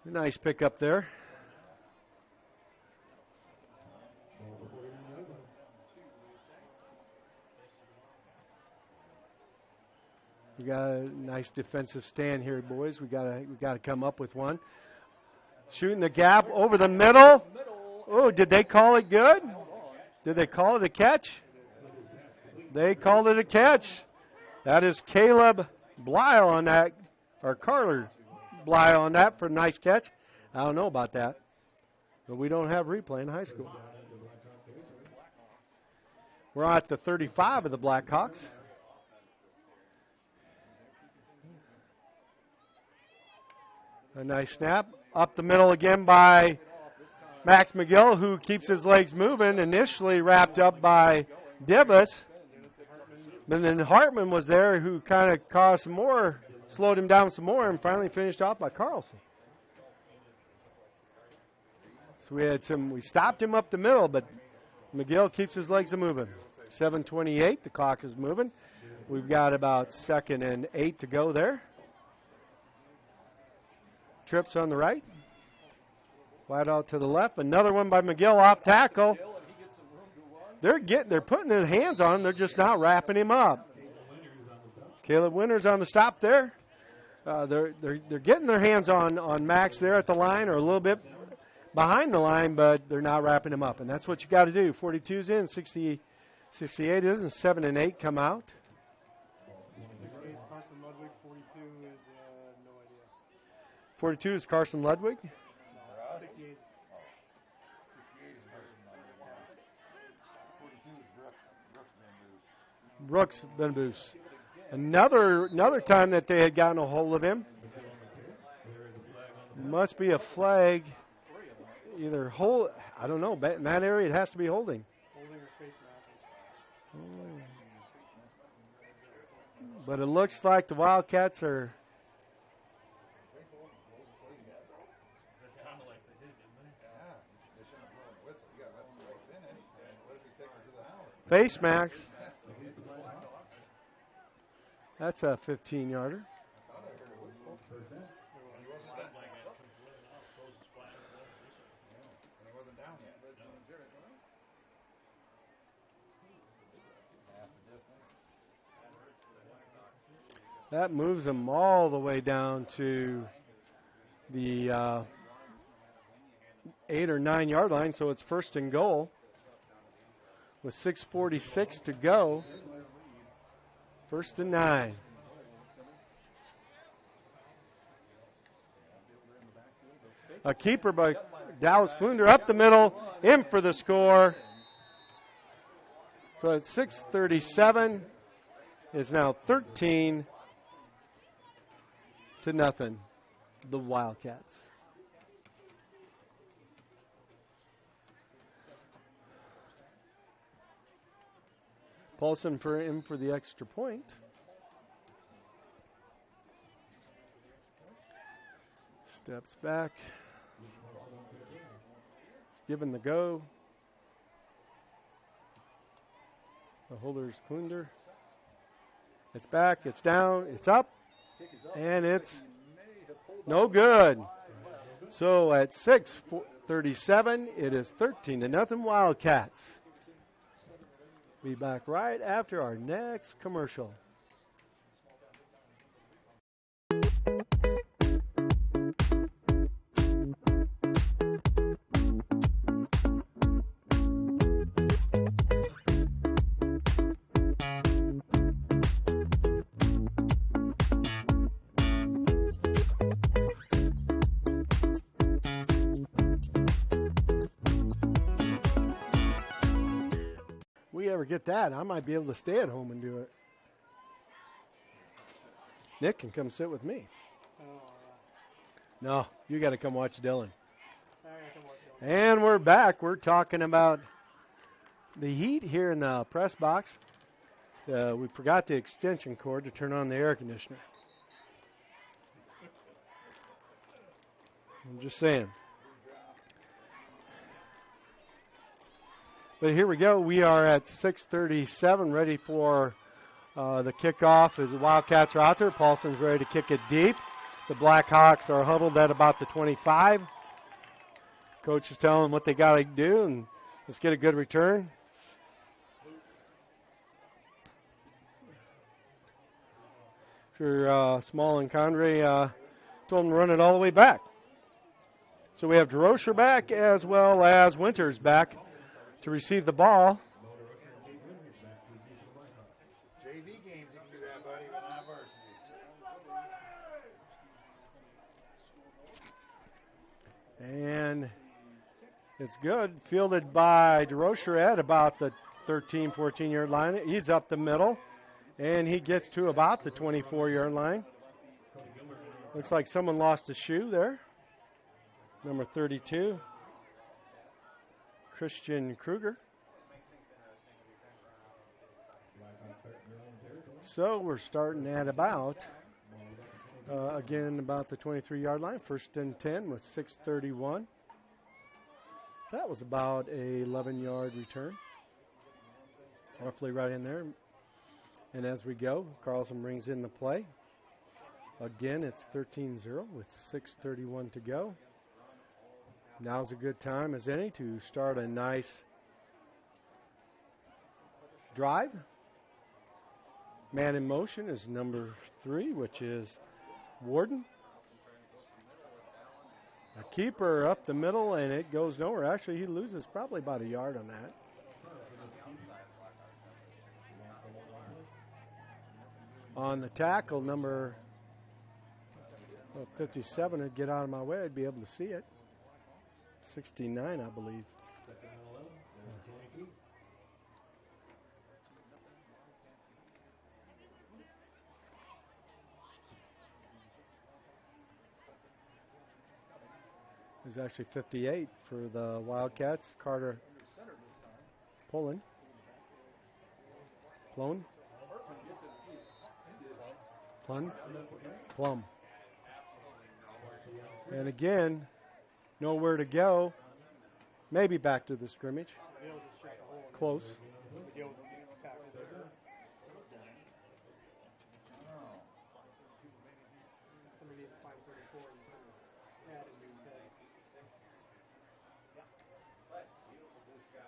Nice pickup there. We got a nice defensive stand here, boys. We got to come up with one. Shooting the gap over the middle. Oh, did they call it good? Did they call it a catch? They called it a catch. That is Caleb Blyle on that, or Carter Blyle on that for a nice catch. I don't know about that, but we don't have replay in high school. We're at the 35 of the Blackhawks. A nice snap. Up the middle again by Max McGill, who keeps his legs moving. Initially wrapped up by Divis. But then Hartman was there, who kind of caused some more, slowed him down some more, and finally finished off by Carlson. So we stopped him up the middle, but McGill keeps his legs moving. 7:28, the clock is moving. We've got about 2nd and 8 to go there. Trips on the right. Wide out to the left. Another one by McGill off tackle. They're putting their hands on him. They're just not wrapping him up. Caleb Winters on the stop there. They're getting their hands on Max there at the line, or a little bit behind the line, but they're not wrapping him up. And that's what you got to do. 42's in, 68 is, and 7 and 8 come out. 42 is Carson Ludwig. 68 is Brooks Benboos. Another time that they had gotten a hold of him. Must be a flag. Either hold, I don't know, but in that area it has to be holding. But it looks like the Wildcats are face max. That's a 15-yarder. That moves them all the way down to the 8 or 9 yard line, so it's 1st and goal. With 6:46 to go, 1st and 9. A keeper by Dallas Klunder up the middle, in for the score. So it's 6:37. Is now 13-0. the Wildcats. Paulson for the extra point. Steps back. It's given the go. The holder's Klunder. It's back, it's down, it's up, and it's no good. So at 6:37, it is 13-0 Wildcats. Be back right after our next commercial. Get that, I might be able to stay at home and do it. Nick can come sit with me. No, you got to come watch Dylan. And we're back. We're talking about the heat here in the press box. We forgot the extension cord to turn on the air conditioner. I'm just saying. But here we go. We are at 6:37, ready for the kickoff as the Wildcats are out there. Paulson's ready to kick it deep. The Blackhawks are huddled at about the 25. Coach is telling them what they got to do, and let's get a good return. Sure, Small and Condrey told them to run it all the way back. So we have DeRocher back as well as Winters back to receive the ball. JV games, you can do that, buddy, but not varsity. And it's good. Fielded by DeRocher at about the 13, 14-yard line. He's up the middle, and he gets to about the 24-yard line. Looks like someone lost a shoe there. Number 32. Christian Kruger. So we're starting at about, again, about the 23-yard line. 1st and 10 with 6:31. That was about a 11-yard return. Roughly right in there. And as we go, Carlson brings in the play. Again, it's 13-0 with 6:31 to go. Now's a good time as any to start a nice drive. Man in motion is number 3, which is Warden. A keeper up the middle, and it goes nowhere. Actually, he loses probably about a yard on that. On the tackle, number 57 would get out of my way. I'd be able to see it. 69, I believe. It was actually 58 for the Wildcats. Carter Plum. And again, nowhere to go. Maybe back to the scrimmage. Close.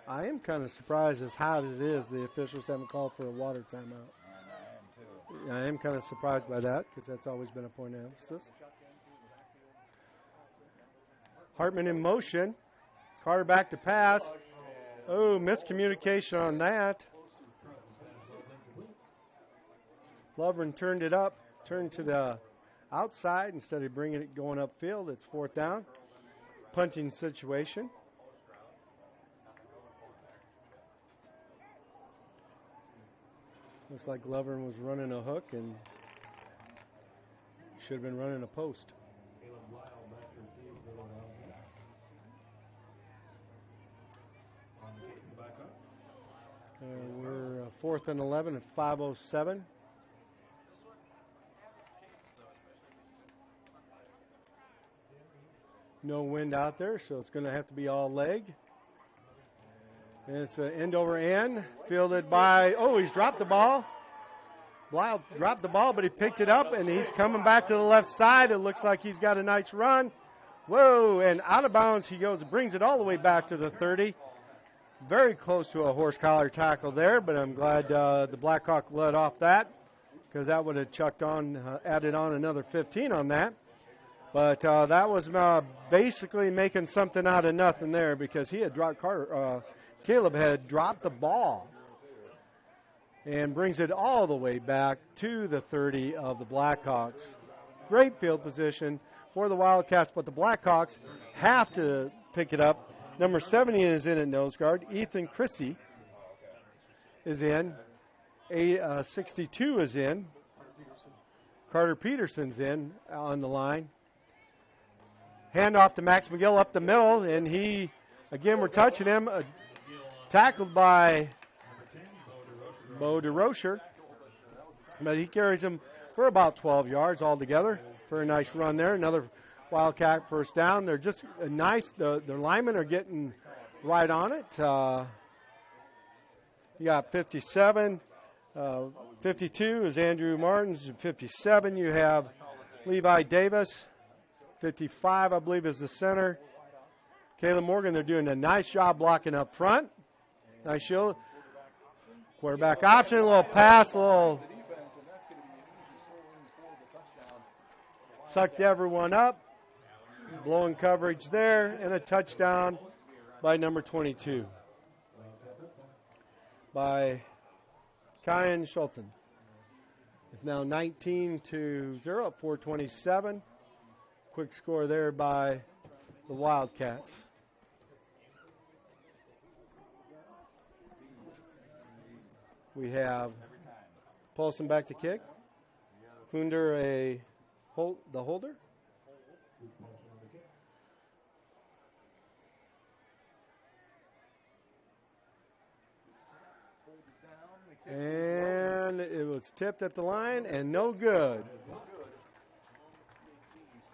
I am kind of surprised as hot as it is, the officials haven't called for a water timeout. I am kind of surprised by that because that's always been a point of emphasis. Hartman in motion. Carter back to pass. Oh, miscommunication on that. Lovren turned it up, turned to the outside instead of bringing it going upfield. It's 4th down. Punting situation. Looks like Lovren was running a hook and should have been running a post. We're 4th and 11 at 5:07. No wind out there, so it's going to have to be all leg. And it's an end over end, fielded by, he's dropped the ball. Lyle dropped the ball, but he picked it up, and he's coming back to the left side. It looks like he's got a nice run. Whoa, and out of bounds he goes, brings it all the way back to the 30. Very close to a horse collar tackle there, but I'm glad the Blackhawk let off that, because that would have added on another 15 on that. But that was basically making something out of nothing there, because he had dropped Caleb had dropped the ball and brings it all the way back to the 30 of the Blackhawks. Great field position for the Wildcats, but the Blackhawks have to pick it up. Number 70 is in at nose guard. Ethan Chrissy is in. 62 is in. Carter Peterson's in on the line. Hand off to Max McGill up the middle, and he, again, we're touching him. Tackled by Bo DeRocher, but he carries him for about 12 yards altogether. For a nice run there. Another Wildcat first down. They're just nice. The linemen are getting right on it. You got 57. 52 is Andrew Martins. 57, you have Levi Davis. 55, I believe, is the center. Caleb Morgan, they're doing a nice job blocking up front. Nice shield. Quarterback option, a little pass, a little sucked everyone up. Blowing coverage there, and a touchdown by number 22 by Kyan Schultzen. It's now 19-0 at 4:27. Quick score there by the Wildcats. We have Paulson back to kick. Funder the holder. And it was tipped at the line and no good.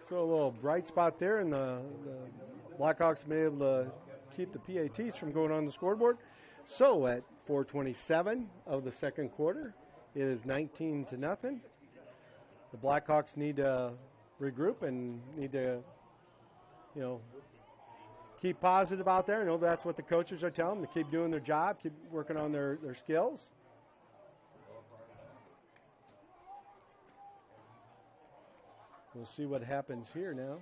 So a little bright spot there, and the Blackhawks been able to keep the PATs from going on the scoreboard. So at 4:27 of the second quarter, it is 19-0. The Blackhawks need to regroup and need to, keep positive out there. I know that's what the coaches are telling them, to keep doing their job, keep working on their skills. We'll see what happens here now.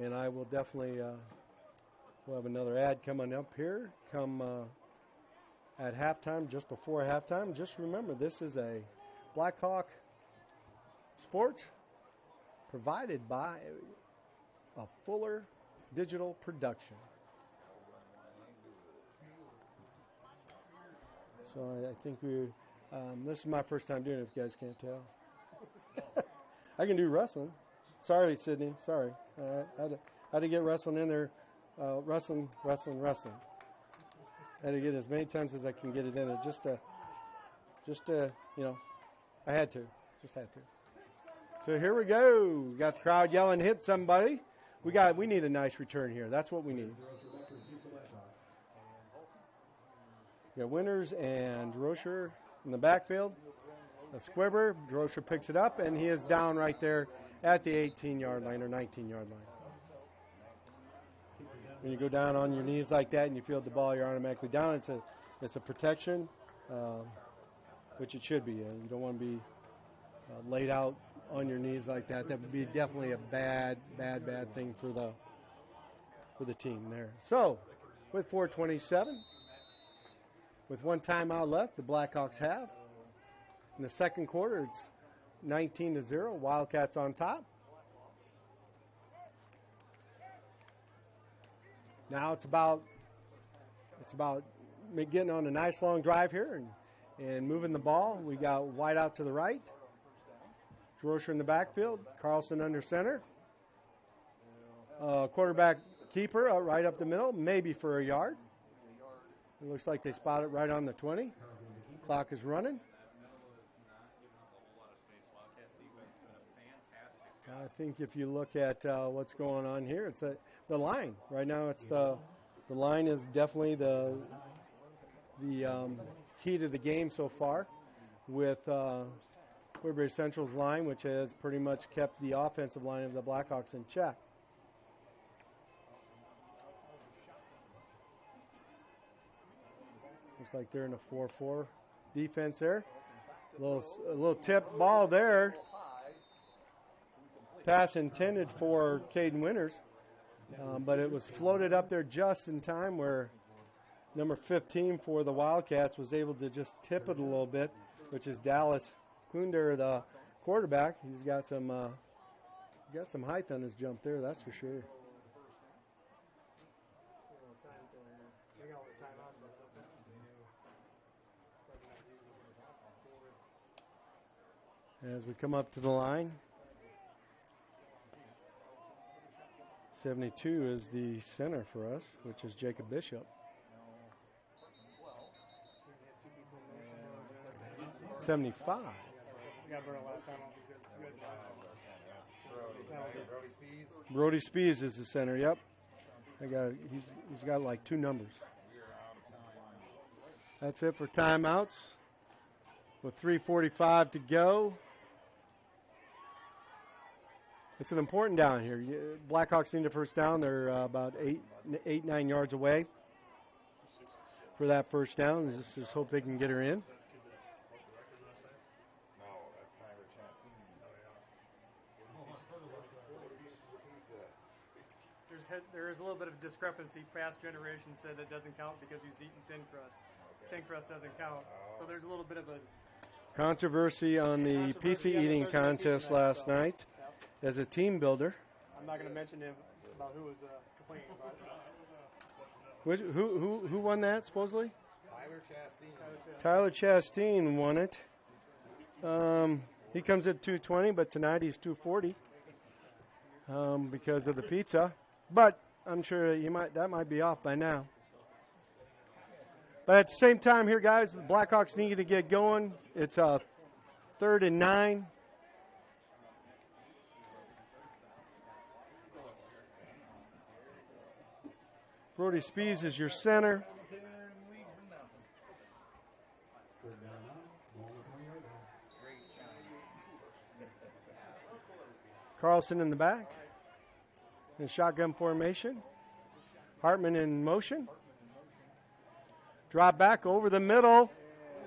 And I will definitely, we'll have another ad coming up here. Come at halftime, just before halftime. Just remember, this is a Blackhawk Sports provided by a Fuller Digital Production. So I think this is my first time doing it, if you guys can't tell. I can do wrestling. Sorry, Sydney. Sorry. I had to get wrestling in there. Wrestling. I had to get it as many times as I can get it in there. Just to, I had to. Just had to. So here we go. We got the crowd yelling, hit somebody. We need a nice return here. That's what we need. We got Winters and Rocher in the backfield. A squibber. Rocher picks it up, and he is down right there at the 18-yard line or 19-yard line. When you go down on your knees like that and you field the ball, you're automatically down. It's a protection, which it should be. You don't want to be laid out on your knees like that. That would be definitely a bad thing for the team there. So, with 4:27, with one timeout left, the Blackhawks have. In the second quarter, it's 19-0. Wildcats on top. Now it's about getting on a nice long drive here and moving the ball. We got White out to the right. Rocher in the backfield. Carlson under center. Quarterback keeper right up the middle, maybe for a yard. It looks like they spot it right on the 20. Clock is running. I think if you look at what's going on here, it's the line. Right now, it's the line is definitely the key to the game so far, with Woodbury Central's line, which has pretty much kept the offensive line of the Blackhawks in check. Looks like they're in a 4-4 defense there. A little tip ball there. Pass intended for Caden Winters, but it was floated up there just in time where number 15 for the Wildcats was able to just tip it a little bit, which is Dallas Klunder, the quarterback. He's got some height on his jump there, that's for sure. As we come up to the line, 72 is the center for us, which is Jacob Bishop. 75. Brody Spees is the center. Yep, he's got like 2 numbers. That's it for timeouts. With 3:45 to go. It's an important down here. Blackhawks need a first down. They're about 9 yards away for that first down. Just hope they can get her in. There is a little bit of discrepancy. Past generations said it doesn't count because he's eaten thin crust. Thin crust doesn't count. So there's a little bit of a controversy on the pizza eating contest last night as a team builder. I'm not going to mention him about who was complaining about it. Who won that supposedly? Tyler Tyler Chastain. Chastain won it. He comes at 220, but tonight he's 240 because of the pizza. But I'm sure that might be off by now. But at the same time here, guys, the Blackhawks need to get going. It's 3rd and 9. Brody Spees is your center. Carlson in the back. In shotgun formation. Hartman in motion. Drop back over the middle.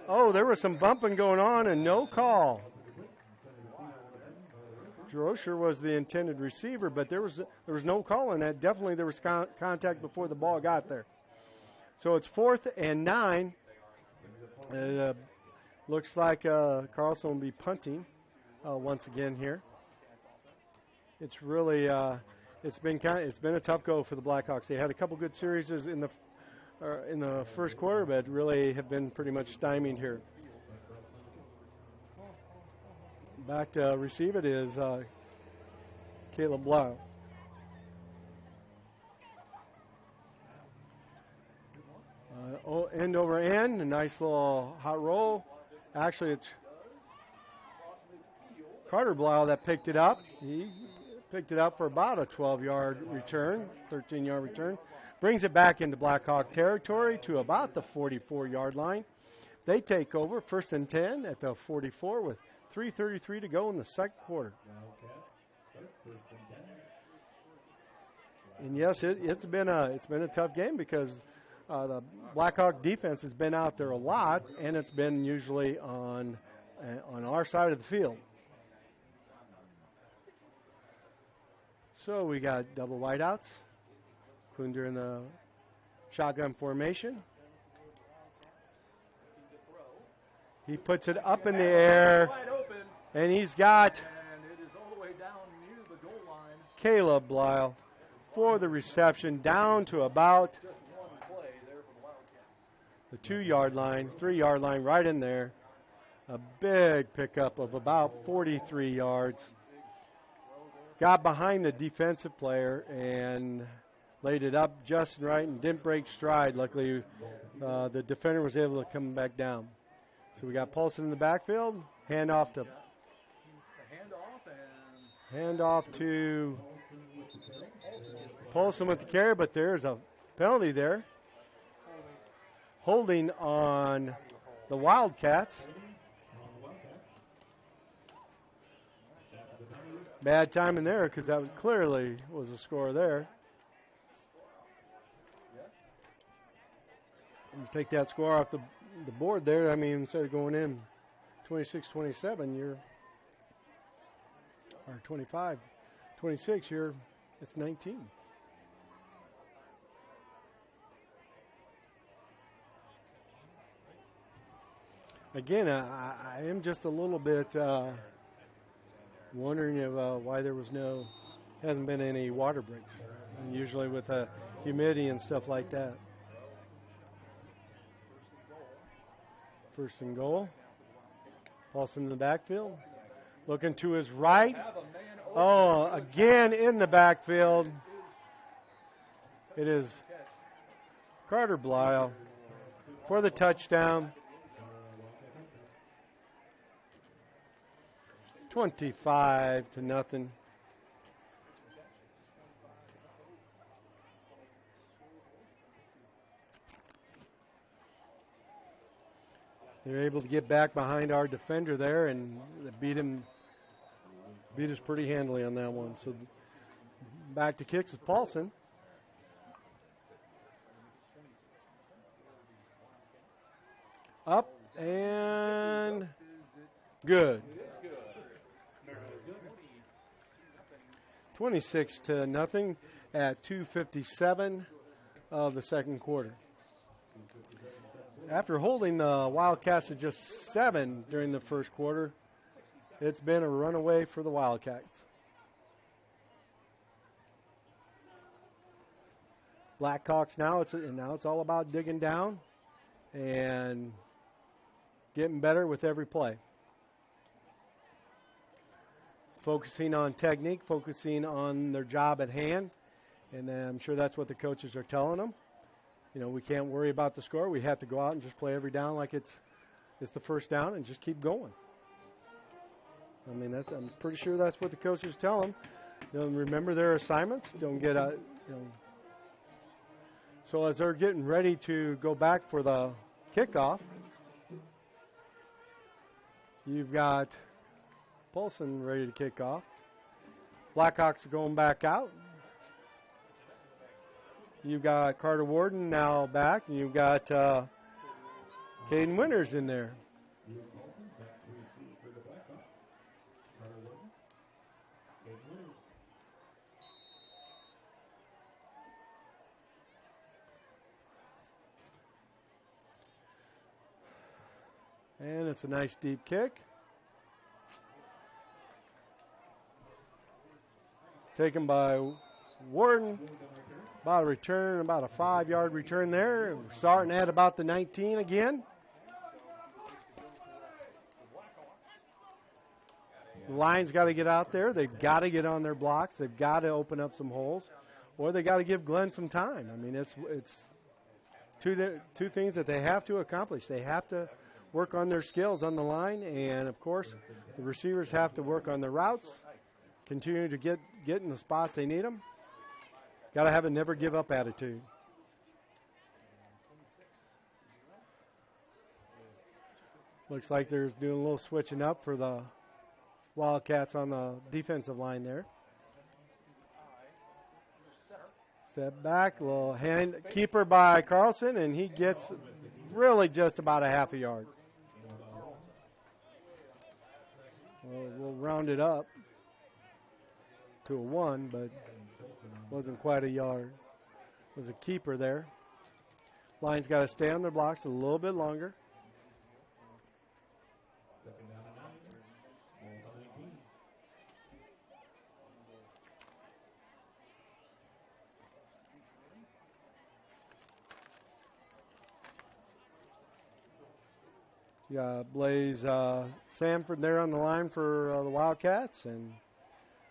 Oh, there was some bumping going on and no call. Droscher was the intended receiver, but there was no call on that. Definitely there was contact before the ball got there. So it's 4th and 9. It looks like Carlson will be punting once again here. It's really it's been a tough go for the Blackhawks. They had a couple good series in the first quarter, but really have been pretty much stymied here. Back to receive it is Caleb Blau. End over end, a nice little hot roll. Actually, it's Carter Blau that picked it up. He picked it up for about a 12-yard return, 13-yard return. Brings it back into Blackhawk territory to about the 44-yard line. They take over 1st and 10 at the 44 with 3:33 to go in the second quarter. And yes, it's been a tough game because the Blackhawk defense has been out there a lot, and it's been usually on our side of the field. So we got double wideouts. Klunder in the shotgun formation. He puts it up in the air, and he's got Caleb Blau for the reception down to about the 2-yard line, 3-yard line right in there. A big pickup of about 43 yards. Got behind the defensive player and laid it up just right and didn't break stride. Luckily, the defender was able to come back down. So we got Paulson in the backfield. Hand off to Paulson with the carry, but there's a penalty there. Holding on the Wildcats. Bad timing there because that clearly was a score there. You take that score off the board there, I mean, instead of going in 26-27, you're, or 25-26, it's 19. Again, I am just a little bit wondering if, why there was hasn't been any water breaks. And usually with humidity and stuff like that. First and goal. Paulson in the backfield. Looking to his right. Oh, again in the backfield. It is Carter Blyle for the touchdown. 25-0. They're able to get back behind our defender there and beat us pretty handily on that one. So back to kicks with Paulson. Up and good. 26-0 at 2:57 of the second quarter. After holding the Wildcats to just 7 during the first quarter, it's been a runaway for the Wildcats. Blackhawks now it's all about digging down and getting better with every play. Focusing on technique, focusing on their job at hand, and I'm sure that's what the coaches are telling them. You know, we can't worry about the score. We have to go out and just play every down like it's the first down and just keep going. I mean, I'm pretty sure that's what the coaches tell them. Remember their assignments. Don't get So as they're getting ready to go back for the kickoff, you've got Paulson ready to kick off. Blackhawks are going back out. You've got Carter Warden now back, and you've got Caden Winters in there. And it's a nice deep kick. Taken by Warden. About a return, about a 5-yard return there. We're starting at about the 19 again. The Lions got to get out there. They've got to get on their blocks. They've got to open up some holes, or they got to give Glenn some time. I mean, it's two things that they have to accomplish. They have to work on their skills on the line, and of course, the receivers have to work on their routes, continue to get in the spots they need them. Got to have a never give up attitude. Looks like they're doing a little switching up for the Wildcats on the defensive line there. Step back, little hand keeper by Carlson, and he gets really just about a half a yard. We'll round it up to a 1, but wasn't quite a yard. Was a keeper there. Lions got to stay on their blocks a little bit longer. You got Blaze Sanford there on the line for the Wildcats, and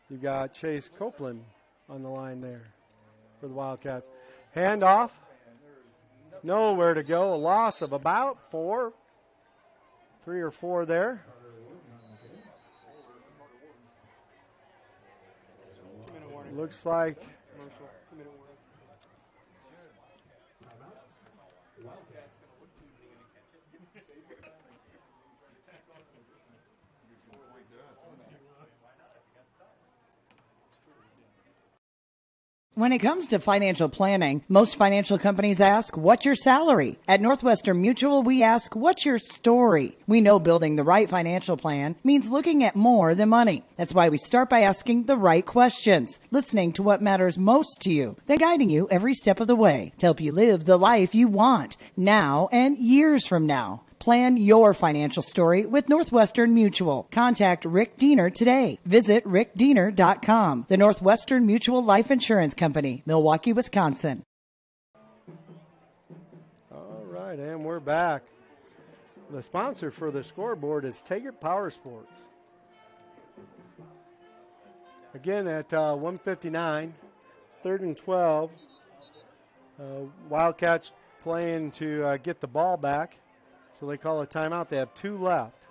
you got Chase Copeland on the line there. for the Wildcats. Handoff. Nowhere to go. A loss of about 4. 3 or 4 there. Looks like When it comes to financial planning, most financial companies ask, what's your salary? At Northwestern Mutual, we ask, what's your story? We know building the right financial plan means looking at more than money. That's why we start by asking the right questions, listening to what matters most to you, then guiding you every step of the way to help you live the life you want now and years from now. Plan your financial story with Northwestern Mutual. Contact Rick Diener today. Visit rickdiener.com. The Northwestern Mutual Life Insurance Company, Milwaukee, Wisconsin. all right, and we're back. The sponsor for the scoreboard is Taggart Power Sports. Again at 1:59, 3rd and 12. Wildcats playing to get the ball back. So they call a timeout. They have 2 left.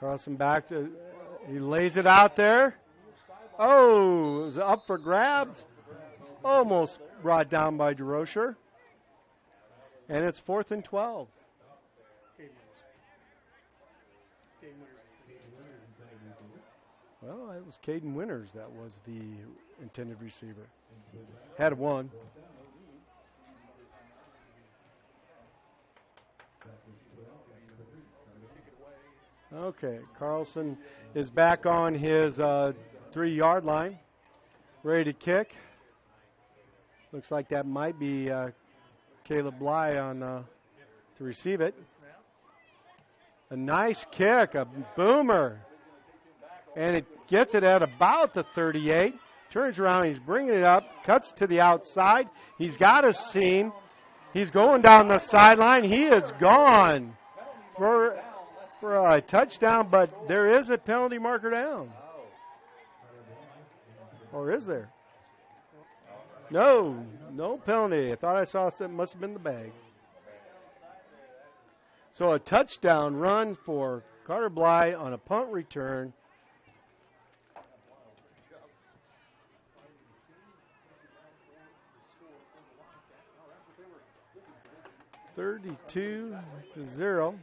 Carlson back to, he lays it out there. Oh, it was up for grabs. Almost brought down by DeRocher. And it's 4th and 12. Well, it was Caden Winters that was the intended receiver. Had 1. Okay, Carlson is back on his 3-yard line, ready to kick. Looks like that might be Caleb Bly on to receive it. A nice kick, a boomer. And it gets it at about the 38. Turns around, he's bringing it up, cuts to the outside. He's got a seam. He's going down the sideline. He is gone for a touchdown, but there is a penalty marker down. Or is there? No penalty. I thought I saw something. Must have been the bag. So a touchdown run for Carter Bly on a punt return. (32-0).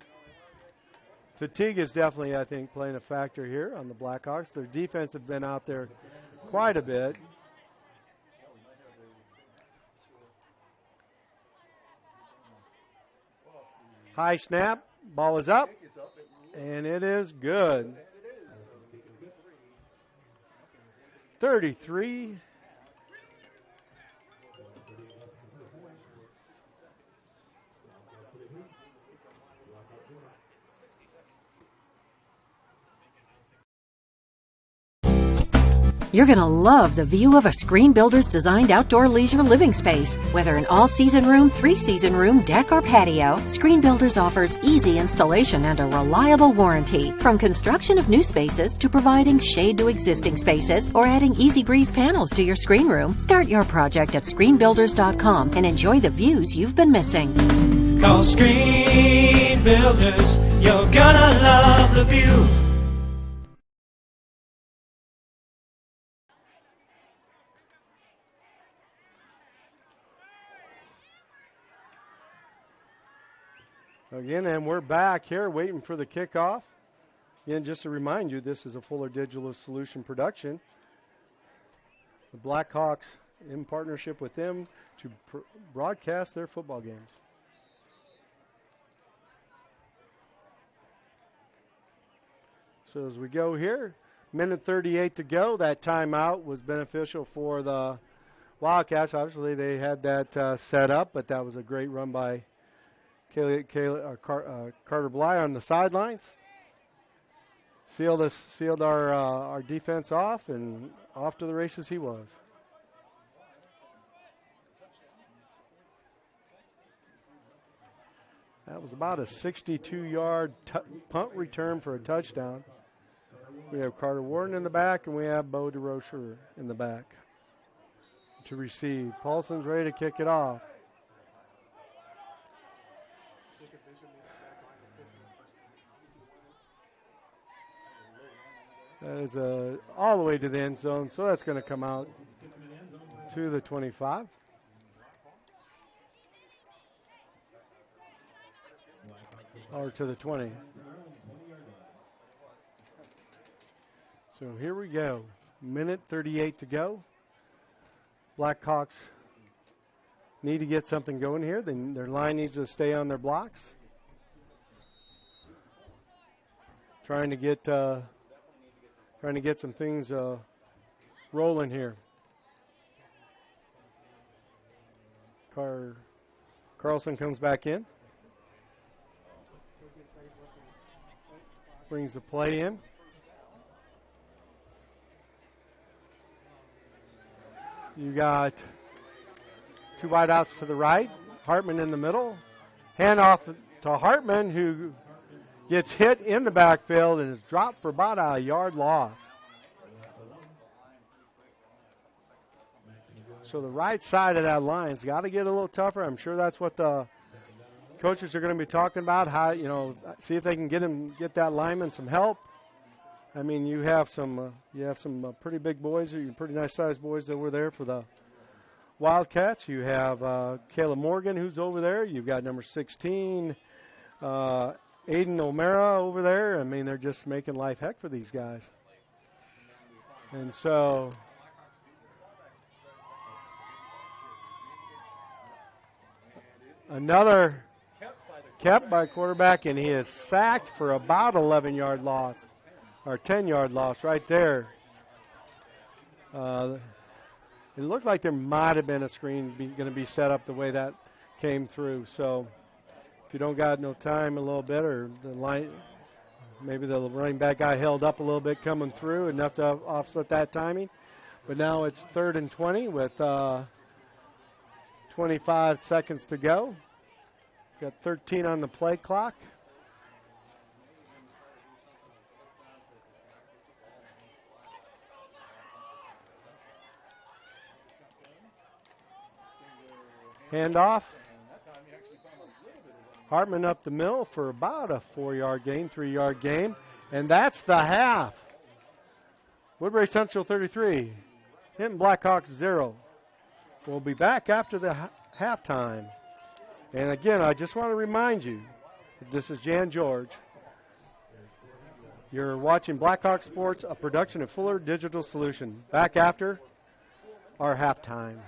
Fatigue is definitely, I think, playing a factor here on the Blackhawks. Their defense have been out there quite a bit. High snap, ball is up, and it is good. 33. You're going to love the view of a Screen Builder's designed outdoor leisure living space. Whether an all-season room, 3-season room, deck, or patio, Screen Builders offers easy installation and a reliable warranty. From construction of new spaces to providing shade to existing spaces or adding Easy Breeze panels to your screen room, start your project at screenbuilders.com and enjoy the views you've been missing. Call Screen Builders, you're gonna love the view. Again, and we're back here waiting for the kickoff. Again, just to remind you, this is a Fuller Digital Solution production. The Blackhawks, in partnership with them, to broadcast their football games. So as we go here, minute 38 to go. That timeout was beneficial for the Wildcats. Obviously, they had that set up, but that was a great run by Carter Bly on the sidelines. sealed our defense off, and off to the races he was. That was about a 62-yard punt return for a touchdown. We have Carter Warden in the back, and we have Bo DeRocher in the back to receive. Paulson's ready to kick it off. That is all the way to the end zone, so that's going to come out to the 25. Or to the 20. So here we go. Minute 38 to go. Blackhawks need to get something going here. Their line needs to stay on their blocks. Trying to get some things rolling here. Carlson comes back in. Brings the play in. You got two wideouts to the right. Hartman in the middle. Handoff to Hartman, who gets hit in the backfield and is dropped for about a yard loss. So the right side of that line's got to get a little tougher. I'm sure that's what the coaches are going to be talking about. How, see if they can get that lineman some help. I mean, you have some pretty big boys, pretty nice sized boys over there for the Wildcats. You have Kayla Morgan, who's over there. You've got number 16, Aiden O'Mara over there. I mean, they're just making life heck for these guys. And so another kept by quarterback, and he is sacked for about 11-yard loss, or 10-yard loss right there. It looked like there might have been a screen going to be set up the way that came through. So if you don't got no time a little bit, or the line, maybe the running back guy held up a little bit coming through, enough to offset that timing. But now it's 3rd and 20 with 25 seconds to go. Got 13 on the play clock. Handoff. Hartman up the middle for about a 4-yard gain, 3-yard gain. And that's the half. Woodbury Central 33. Hinton Blackhawks 0. We'll be back after the halftime. And again, I just want to remind you, this is Jan George. You're watching Blackhawk Sports, a production of Fuller Digital Solution. Back after our halftime.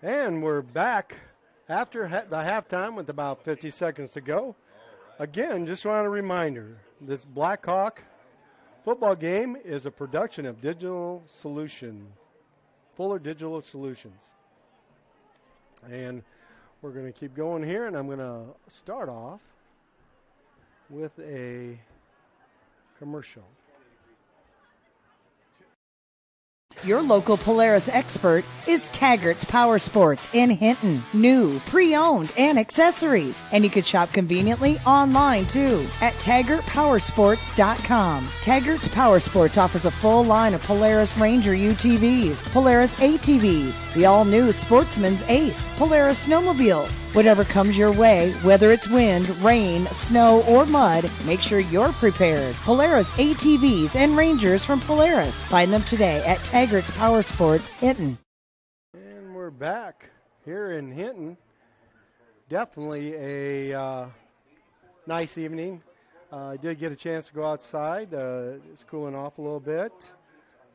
And we're back after the halftime with about 50 seconds to go. Again, just want a reminder, this Blackhawk football game is a production of Digital Solution, Fuller Digital Solutions. And we're going to keep going here, and I'm going to start off with a commercial. Your local Polaris expert is Taggart's Power Sports in Hinton. New, pre-owned, and accessories. And you can shop conveniently online too at TaggartPowersports.com. Taggart's Power Sports offers a full line of Polaris Ranger UTVs, Polaris ATVs, the all-new Sportsman's Ace, Polaris snowmobiles. Whatever comes your way, whether it's wind, rain, snow, or mud, make sure you're prepared. Polaris ATVs and Rangers from Polaris. Find them today at Taggart's Power Sports, Hinton. And we're back here in Hinton. Definitely a nice evening. I did get a chance to go outside. It's cooling off a little bit,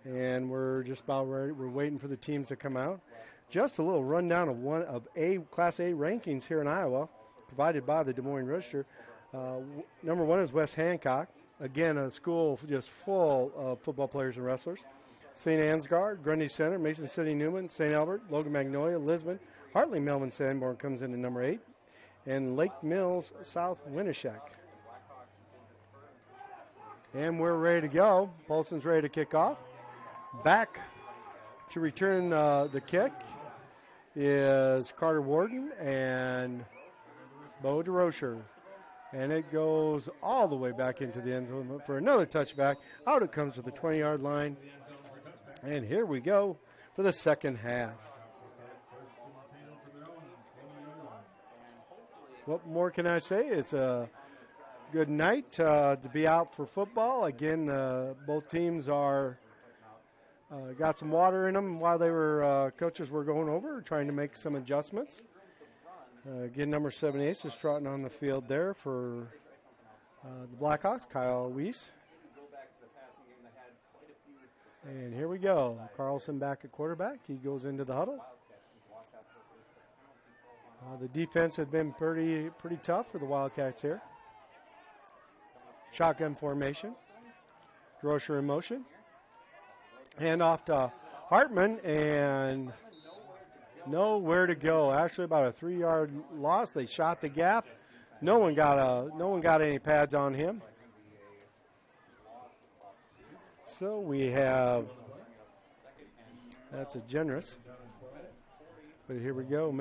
and we're just about ready. We're waiting for the teams to come out. Just a little rundown of Class A rankings here in Iowa, provided by the Des Moines Register. Number 1 is West Hancock. Again, a school just full of football players and wrestlers. St. Ansgar, Grundy Center, Mason City Newman, St. Albert, Logan Magnolia, Lisbon, Hartley Melvin Sanborn comes in at number 8, and Lake Mills South Winneshack. And we're ready to go. Polson's ready to kick off. Back to return the kick is Carter Warden and Bo DeRocher. And it goes all the way back into the end zone for another touchback. Out it comes to the 20-yard line. And here we go for the second half. What more can I say? It's a good night to be out for football. Again, both teams are got some water in them while they were coaches were going over, trying to make some adjustments. Again, number 7 Ace is trotting on the field there for the Blackhawks, Kyle Weiss. And here we go. Carlson back at quarterback. He goes into the huddle. The defense had been pretty tough for the Wildcats here. Shotgun formation. Droscher in motion. Hand off to Hartman, and nowhere to go. Actually, about a 3-yard loss. They shot the gap. No one got any pads on him. So we have, that's a generous, but here we go,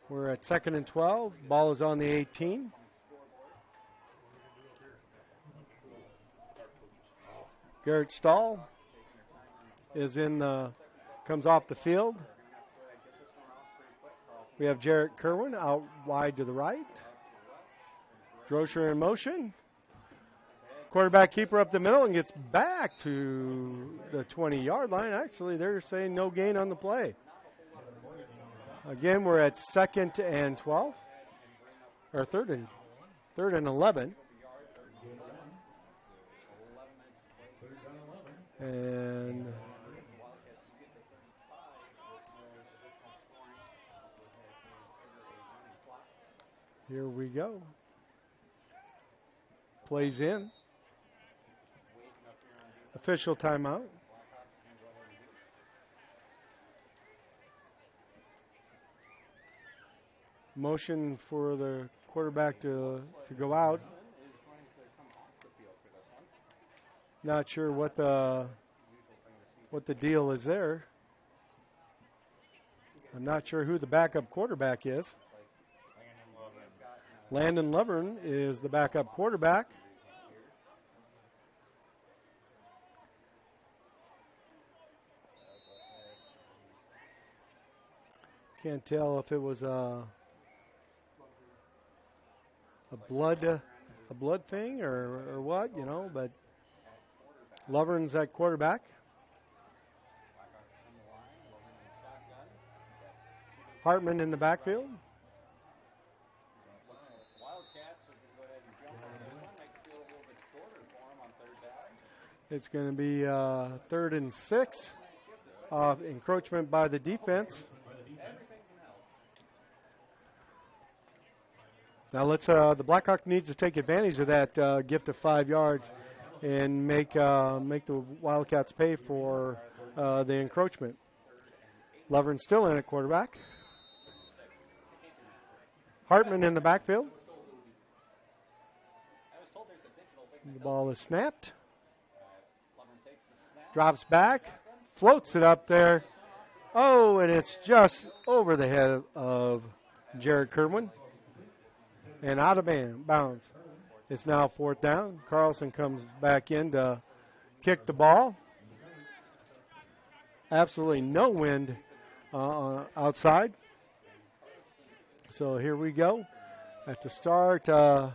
we're at 2nd and 12, ball is on the 18. Garrett Stahl is comes off the field. We have Jarrett Kerwin out wide to the right. Droscher in motion. Quarterback keeper up the middle and gets back to the 20-yard line. Actually, they're saying no gain on the play. Again, we're at 2nd and 12, or 3rd and 11. And here we go. Plays in. Official timeout. Motion for the quarterback to go out. Not sure what the deal is there. I'm not sure who the backup quarterback is. Landon Lovern is the backup quarterback. Can't tell if it was a blood thing or what, but Lovern's at quarterback. Hartman in the backfield. It's going to be 3rd and 6. encroachment by the defense. Now let's. The Blackhawk needs to take advantage of that gift of 5 yards and make the Wildcats pay for the encroachment. Lovern's still in at quarterback. Hartman in the backfield. The ball is snapped. Drops back. Floats it up there. Oh, and it's just over the head of Jared Kerwin. And out of bounds. It's now 4th down. Carlson comes back in to kick the ball. Absolutely no wind outside. So here we go at the start for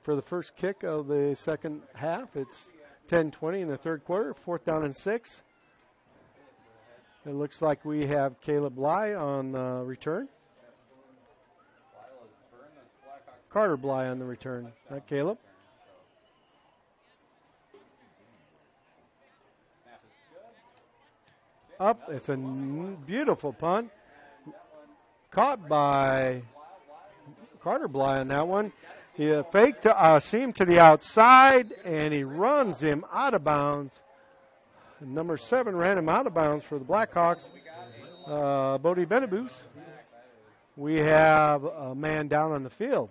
the first kick of the second half. It's 10-20 in the third quarter, 4th down and 6. It looks like we have Caleb Bly on the return. Carter Bly on the return, not Caleb. Up, it's a beautiful punt. Caught by Carter Bly on that one. He faked seam to the outside, and he runs him out of bounds. Number 7 ran him out of bounds for the Blackhawks. Bodie Benabus. We have a man down on the field.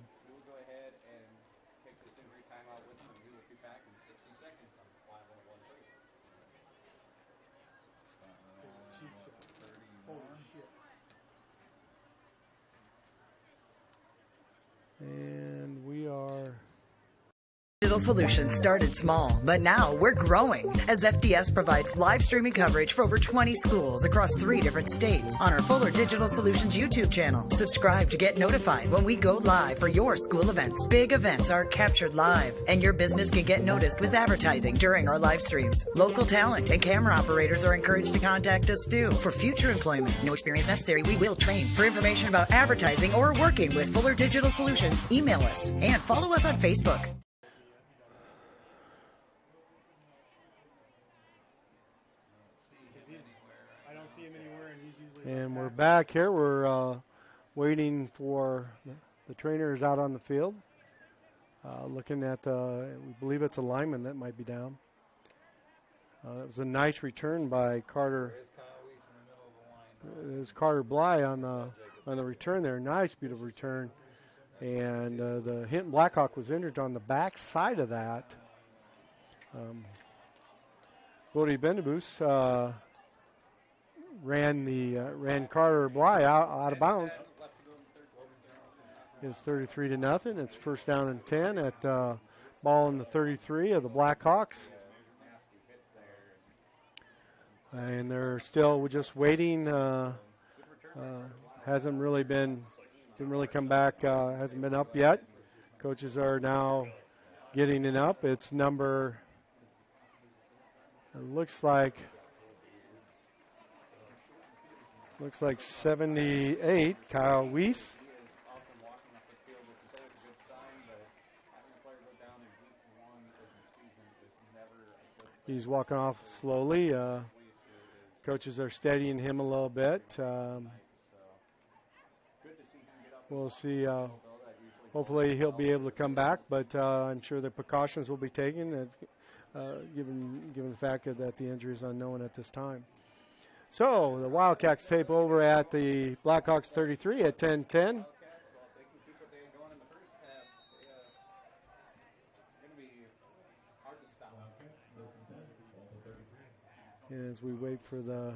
And we are... Digital Solutions started small, but now we're growing as FDS provides live streaming coverage for over 20 schools across 3 different states on our Fuller Digital Solutions YouTube channel. Subscribe to get notified when we go live for your school events. Big events are captured live, and your business can get noticed with advertising during our live streams. Local talent and camera operators are encouraged to contact us too for future employment. No experience necessary. We will train. For information about advertising or working with Fuller Digital Solutions, email us and follow us on Facebook. And we're back here. We're waiting for the trainers out on the field. Looking at we believe it's a lineman that might be down. It was a nice return by Carter. It was Carter Bly on the return there. Nice, beautiful return. And the Hinton Blackhawk was injured on the back side of that. Bodie Benabus ran Carter Bly out of bounds. It's 33-0. It's 1st down and 10 at ball in the 33 of the Blackhawks. And they're still just waiting. Hasn't really didn't really come back. Hasn't been up yet. Coaches are now getting it up. It's number. It looks like 78, Kyle Weiss. He's walking off slowly. Coaches are steadying him a little bit. We'll see. Hopefully he'll be able to come back, but I'm sure the precautions will be taken, given the fact that the injury is unknown at this time. So the Wildcats tape over at the Blackhawks 33 at 10-10. As we wait for the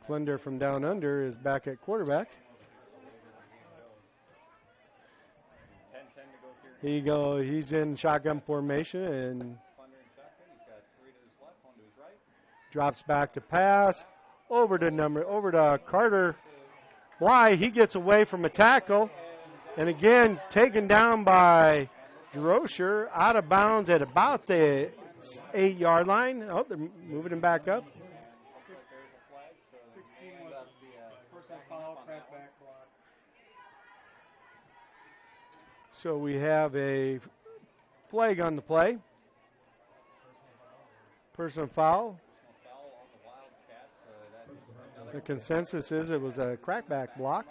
Plunder from down under is back at quarterback. He's in shotgun formation and drops back to pass over to Carter Bly. He gets away from a tackle, and again taken down by Grosher, out of bounds at about the 8-yard line. Oh, they're moving him back up. So we have a flag on the play. Personal foul. The consensus is it was a crackback block.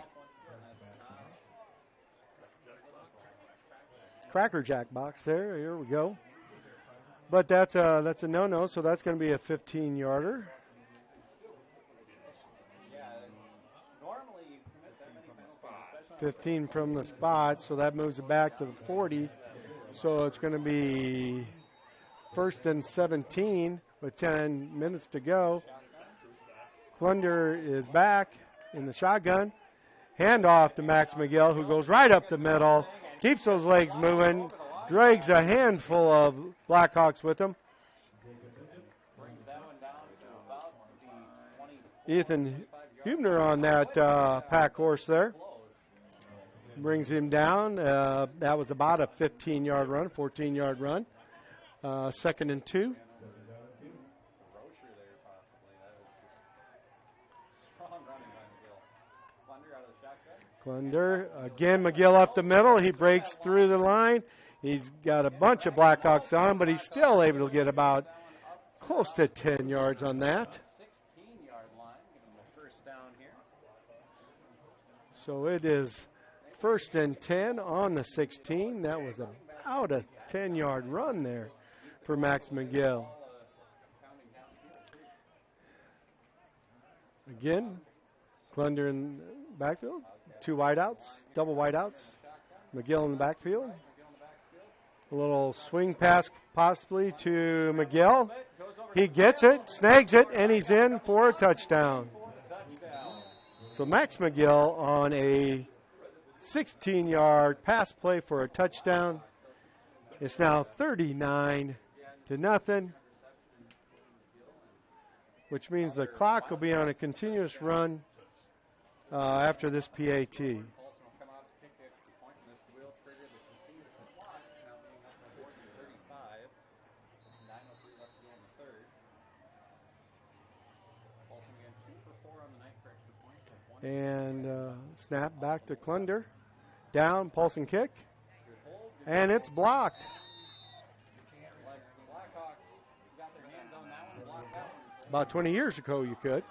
Cracker Jack box there. Here we go. But that's a no-no, so that's going to be a 15-yarder. 15 from the spot, so that moves it back to the 40. So it's going to be 1st and 17 with 10 minutes to go. Klunder is back in the shotgun. Handoff to Max McGill, who goes right up the middle, keeps those legs moving, drags a handful of Blackhawks with him. Ethan Hubner on that pack horse there. Brings him down. That was about a 15-yard run, 14-yard run. 2nd and 2. Klunder, again, McGill up the middle. He breaks through the line. He's got a bunch of Blackhawks on him, but he's still able to get about close to 10 yards on that. So it is 1st and 10 on the 16. That was about a 10-yard run there for Max McGill. Again, Klunder in the backfield. 2 wideouts, double wideouts. McGill in the backfield. A little swing pass possibly to McGill. He gets it, snags it, and he's in for a touchdown. So Max McGill on a 16-yard pass play for a touchdown. It's now 39-0, which means the clock will be on a continuous run after this PAT. And snap back to Klunder. Down, Paulson kick. And it's blocked. About 20 years ago you could.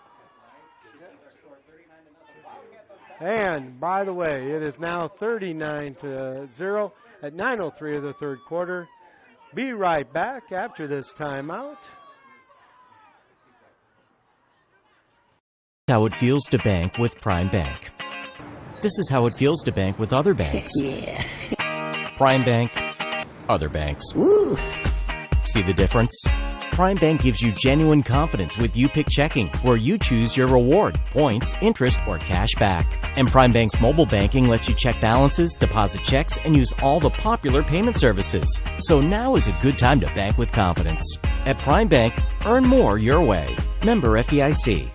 And by the way, it is now 39-0 at 9:03 of the third quarter. Be right back after this timeout. How it feels to bank with Prime Bank. This is how it feels to bank with other banks. Prime Bank, other banks. Woo. See the difference? Prime Bank gives you genuine confidence with You Pick Checking, where you choose your reward, points, interest, or cash back. And Prime Bank's mobile banking lets you check balances, deposit checks, and use all the popular payment services. So now is a good time to bank with confidence. At Prime Bank, earn more your way. Member FDIC.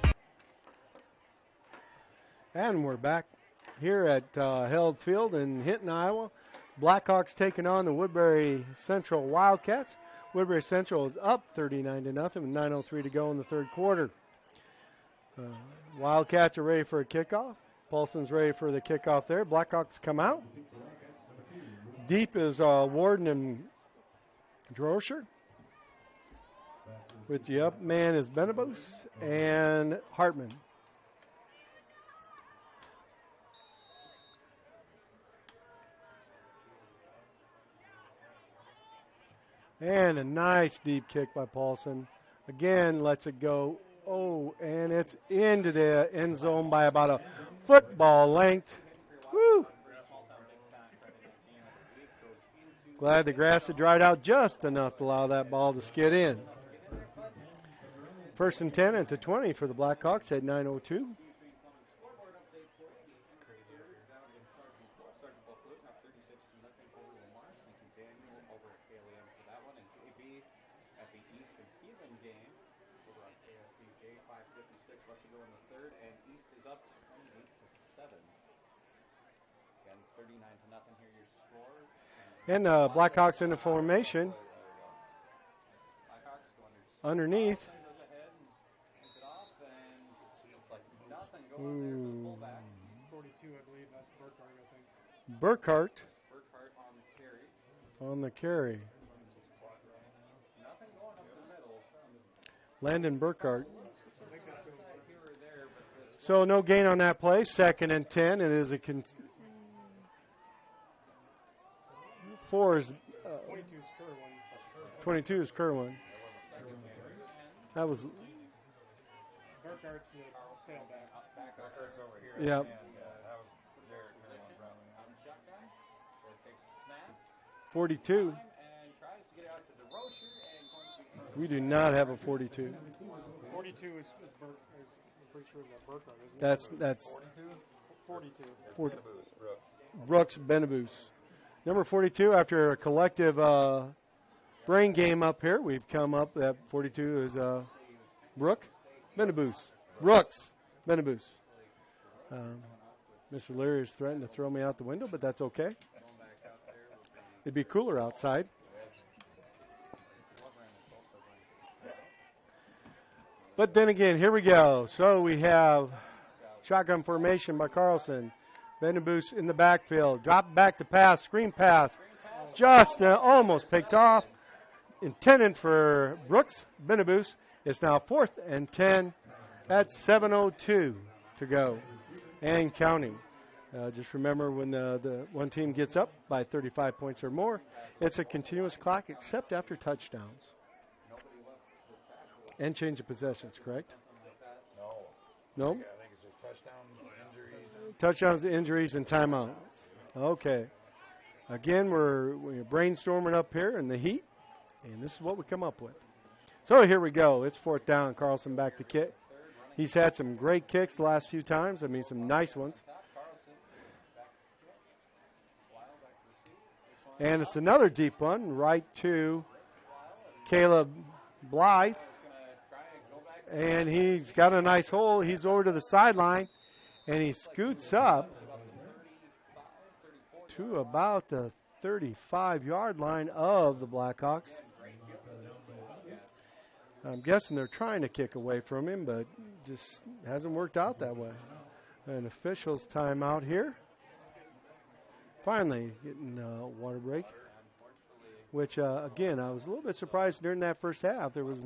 And we're back here at Held Field in Hinton, Iowa. Blackhawks taking on the Woodbury Central Wildcats. Woodbury Central is up 39-0 with 9:03 to go in the third quarter. Wildcats are ready for a kickoff. Paulson's ready for the kickoff there. Blackhawks come out. Deep is Warden and Droscher. With the up man is Benabos and Hartman. And a nice deep kick by Paulson. Again, lets it go. Oh, and it's into the end zone by about a football length. Woo! Glad the grass had dried out just enough to allow that ball to skid in. 1st and 10 at the 20 for the Blackhawks at 9:02. And the Blackhawks in the formation. Underneath. Ooh. 42, I believe. That's Burkhart, I think. Burkhart on the carry. Landon Burkhart. So no gain on that play. 2nd and 10. It is a 4 is 22 is Kerwin. That was Burkhart's the tailback. Burkhart's over here. Yep. And, that was Derek Kerwin, probably. 42. We do not have a 42. 42 is I'm pretty sure is that Burkhart, isn't it? That's 42. 40. Brooks. Brooks Benabus. Number 42, after a collective brain game up here, we've come up that 42 is Brooks Benabus. Mr. Leary has threatened to throw me out the window, but that's okay. It'd be cooler outside. But then again, here we go. So we have shotgun formation by Carlson. Benabus in the backfield. Drop back to pass. Screen pass. Just almost picked off. Intended for Brooks Benabus. It's now 4th and 10. That's 7:02 to go and counting. Just remember when the one team gets up by 35 points or more, it's a continuous clock except after touchdowns. And change of possessions, correct? No? I think it's just touchdowns, Injuries, and timeouts. Okay. Again, we're brainstorming up here in the heat, and this is what we come up with. So here we go. It's 4th down. Carlson back to kick. He's had some great kicks the last few times. I mean, some nice ones. And it's another deep one right to Caleb Blythe. And he's got a nice hole. He's over to the sideline, and he scoots up to about the 35-yard line of the Blackhawks. I'm guessing they're trying to kick away from him, but just hasn't worked out that way. An official's timeout here. Finally getting a water break, which, again, I was a little bit surprised during that first half. There was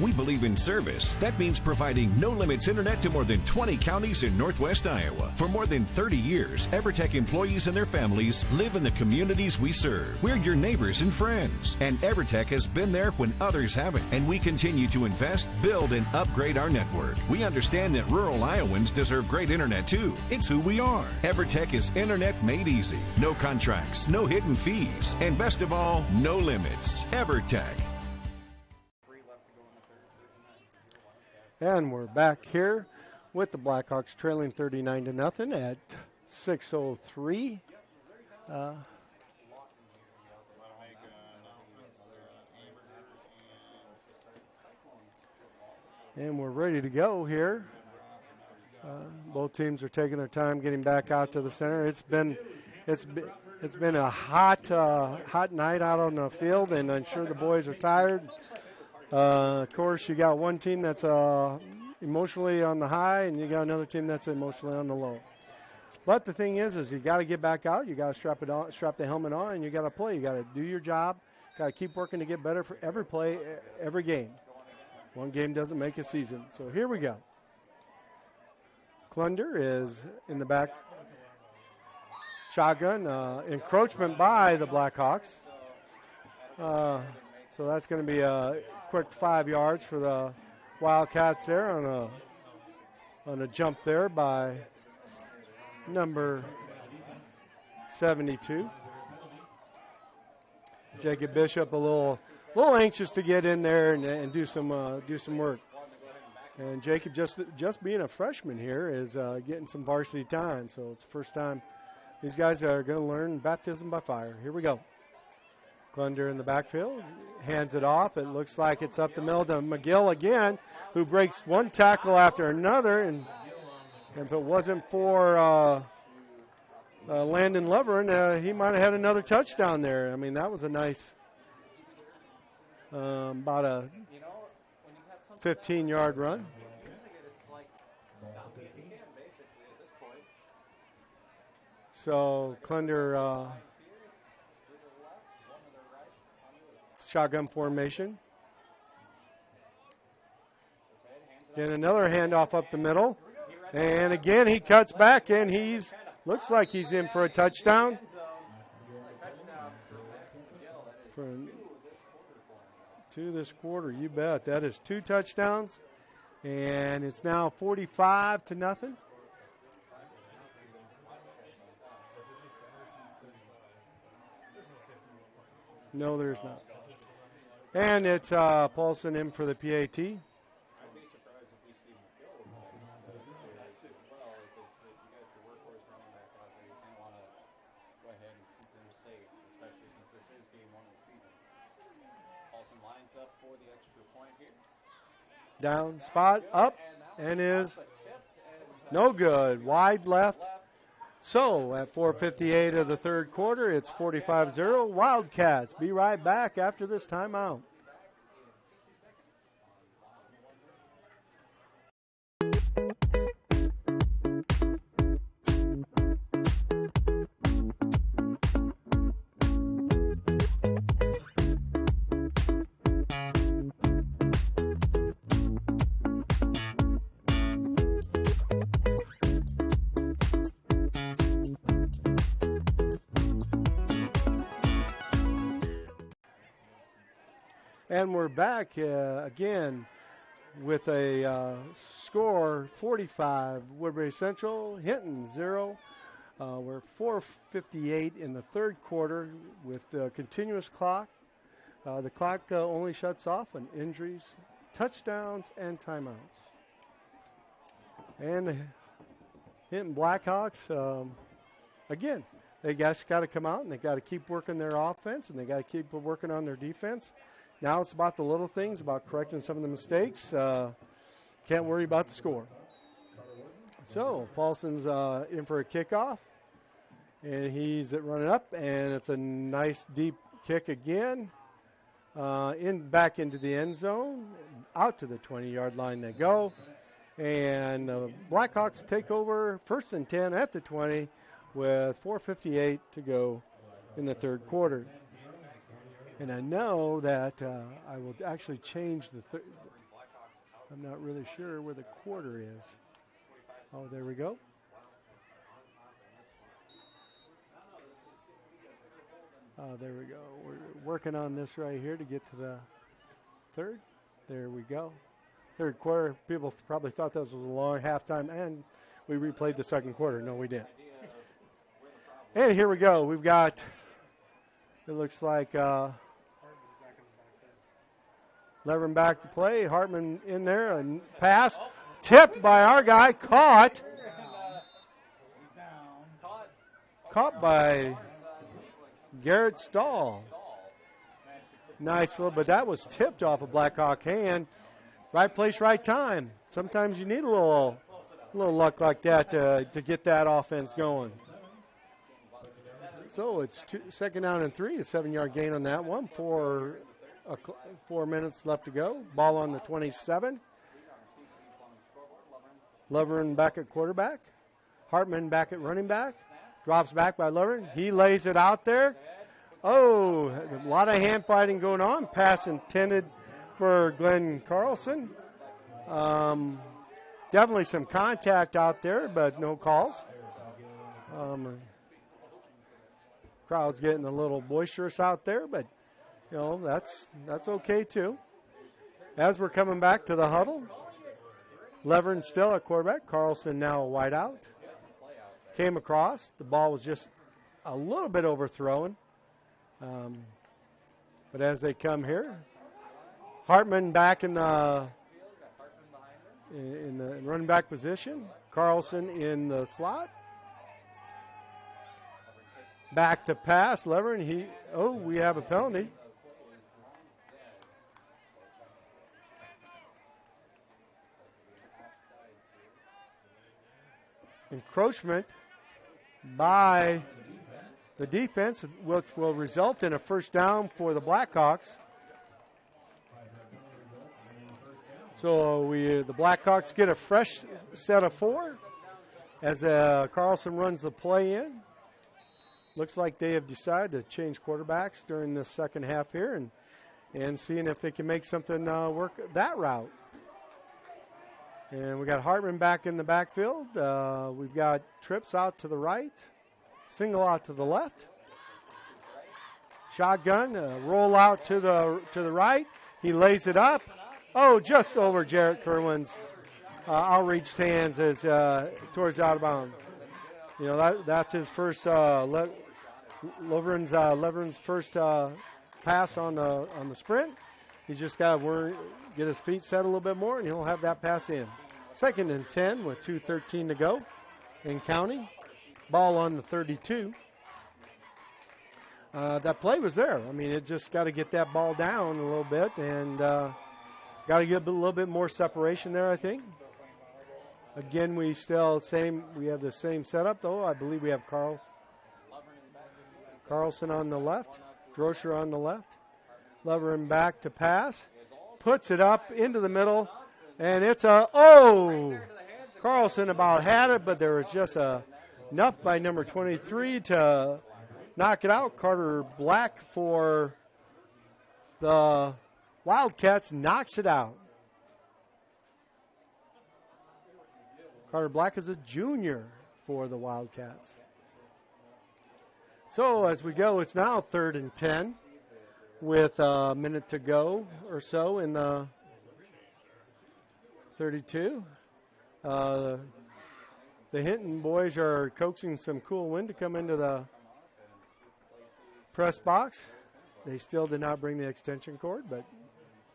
We believe in service. That means providing no-limits internet to more than 20 counties in Northwest Iowa. For more than 30 years, EverTech employees and their families live in the communities we serve. We're your neighbors and friends. And EverTech has been there when others haven't. And we continue to invest, build, and upgrade our network. We understand that rural Iowans deserve great internet too. It's who we are. EverTech is internet made easy. No contracts, no hidden fees, and best of all, no limits. EverTech. And we're back here with the Blackhawks trailing 39-0 at 6:03. And we're ready to go here. Both teams are taking their time getting back out to the center. It's been a hot night out on the field, and I'm sure the boys are tired. Of course, you got one team that's emotionally on the high, and you got another team that's emotionally on the low. But the thing is you got to get back out. You got to strap the helmet on, and you got to play. You got to do your job. Got to keep working to get better for every play, every game. One game doesn't make a season. So here we go. Klunder is in the back. Shotgun, encroachment by the Blackhawks. So that's going to be a quick 5 yards for the Wildcats there on a jump there by number 72. Jacob Bishop a little anxious to get in there and do some work. And Jacob, just being a freshman here, is getting some varsity time. So it's the first time these guys are going to learn baptism by fire. Here we go. Klunder in the backfield, hands it off. It looks like it's up the middle to McGill again, who breaks one tackle after another. And if it wasn't for Landon Leverin, he might have had another touchdown there. I mean, that was a nice, about a 15-yard run. So Klunder, shotgun formation. Then another handoff up the middle. And again, he cuts back, and looks like he's in for a touchdown. To this quarter, you bet. That is 2 touchdowns, and it's now 45-0. No, there's not. And it's Paulson in for the PAT. Down, spot, up, and is no good. Wide left. So at 4:58 of the third quarter, it's 45-0. Wildcats be right back after this timeout. And we're back again with a score 45 Woodbury Central, Hinton 0. We're 4:58 in the third quarter with the continuous clock. The clock only shuts off on injuries, touchdowns, and timeouts. And the Hinton Blackhawks, again, they guys got to come out and they got to keep working their offense and they got to keep working on their defense. Now it's about the little things, about correcting some of the mistakes. Can't worry about the score. So Paulson's in for a kickoff, and he's running up, and it's a nice deep kick again. Back into the end zone, out to the 20-yard line they go. And the Blackhawks take over 1st and 10 at the 20 with 4:58 to go in the third quarter. And I know that I will actually change the third. I'm not really sure where the quarter is. Oh, there we go. Oh, there we go. We're working on this right here to get to the third. There we go. Third quarter. People probably thought this was a long halftime, and we replayed the second quarter. No, we didn't. And here we go. We've got, it looks like, Levering back to play. Hartman in there. And pass. Tipped by our guy. Caught. Caught by Garrett Stahl. Nice little, but that was tipped off a Blackhawk hand. Right place, right time. Sometimes you need a little luck like that to get that offense going. So it's 2nd down and 3, a 7-yard gain on that one. 4 minutes left to go. Ball on the 27. Levering back at quarterback. Hartman back at running back. Drops back by Levering. He lays it out there. Oh, a lot of hand fighting going on. Pass intended for Glenn Carlson. Definitely some contact out there, but no calls. Crowd's getting a little boisterous out there, but you know, that's okay too. As we're coming back to the huddle, Levering still at quarterback. Carlson now a wide out. Came across. The ball was just a little bit overthrown. But as they come here, Hartman back in the running back position. Carlson in the slot. Back to pass. Levering, we have a penalty. Encroachment by the defense, which will result in a first down for the Blackhawks. So the Blackhawks get a fresh set of 4 as Carlson runs the play in. Looks like they have decided to change quarterbacks during this second half here and seeing if they can make something work that route. And we got Hartman back in the backfield. We've got trips out to the right, single out to the left. Shotgun, roll out to the right. He lays it up. Oh, just over Jarrett Kerwin's outreached hands as towards out of bounds. You know, that's his first Leveren's first pass on the sprint. He's just got to get his feet set a little bit more, and he'll have that pass in. 2nd and 10 with 2:13 to go in counting. Ball on the 32. That play was there. I mean, it just got to get that ball down a little bit, and got to get a little bit more separation there, I think. Again, we have the same setup, though. I believe we have Carlson on the left, Droscher on the left. Leveren back to pass, puts it up into the middle, and it's Carlson about had it, but there was just enough by number 23 to knock it out. Carter Black for the Wildcats knocks it out. Carter Black is a junior for the Wildcats. So as we go, it's now 3rd and 10 with a minute to go or so in the 32. The Hinton boys are coaxing some cool wind to come into the press box. They still did not bring the extension cord, but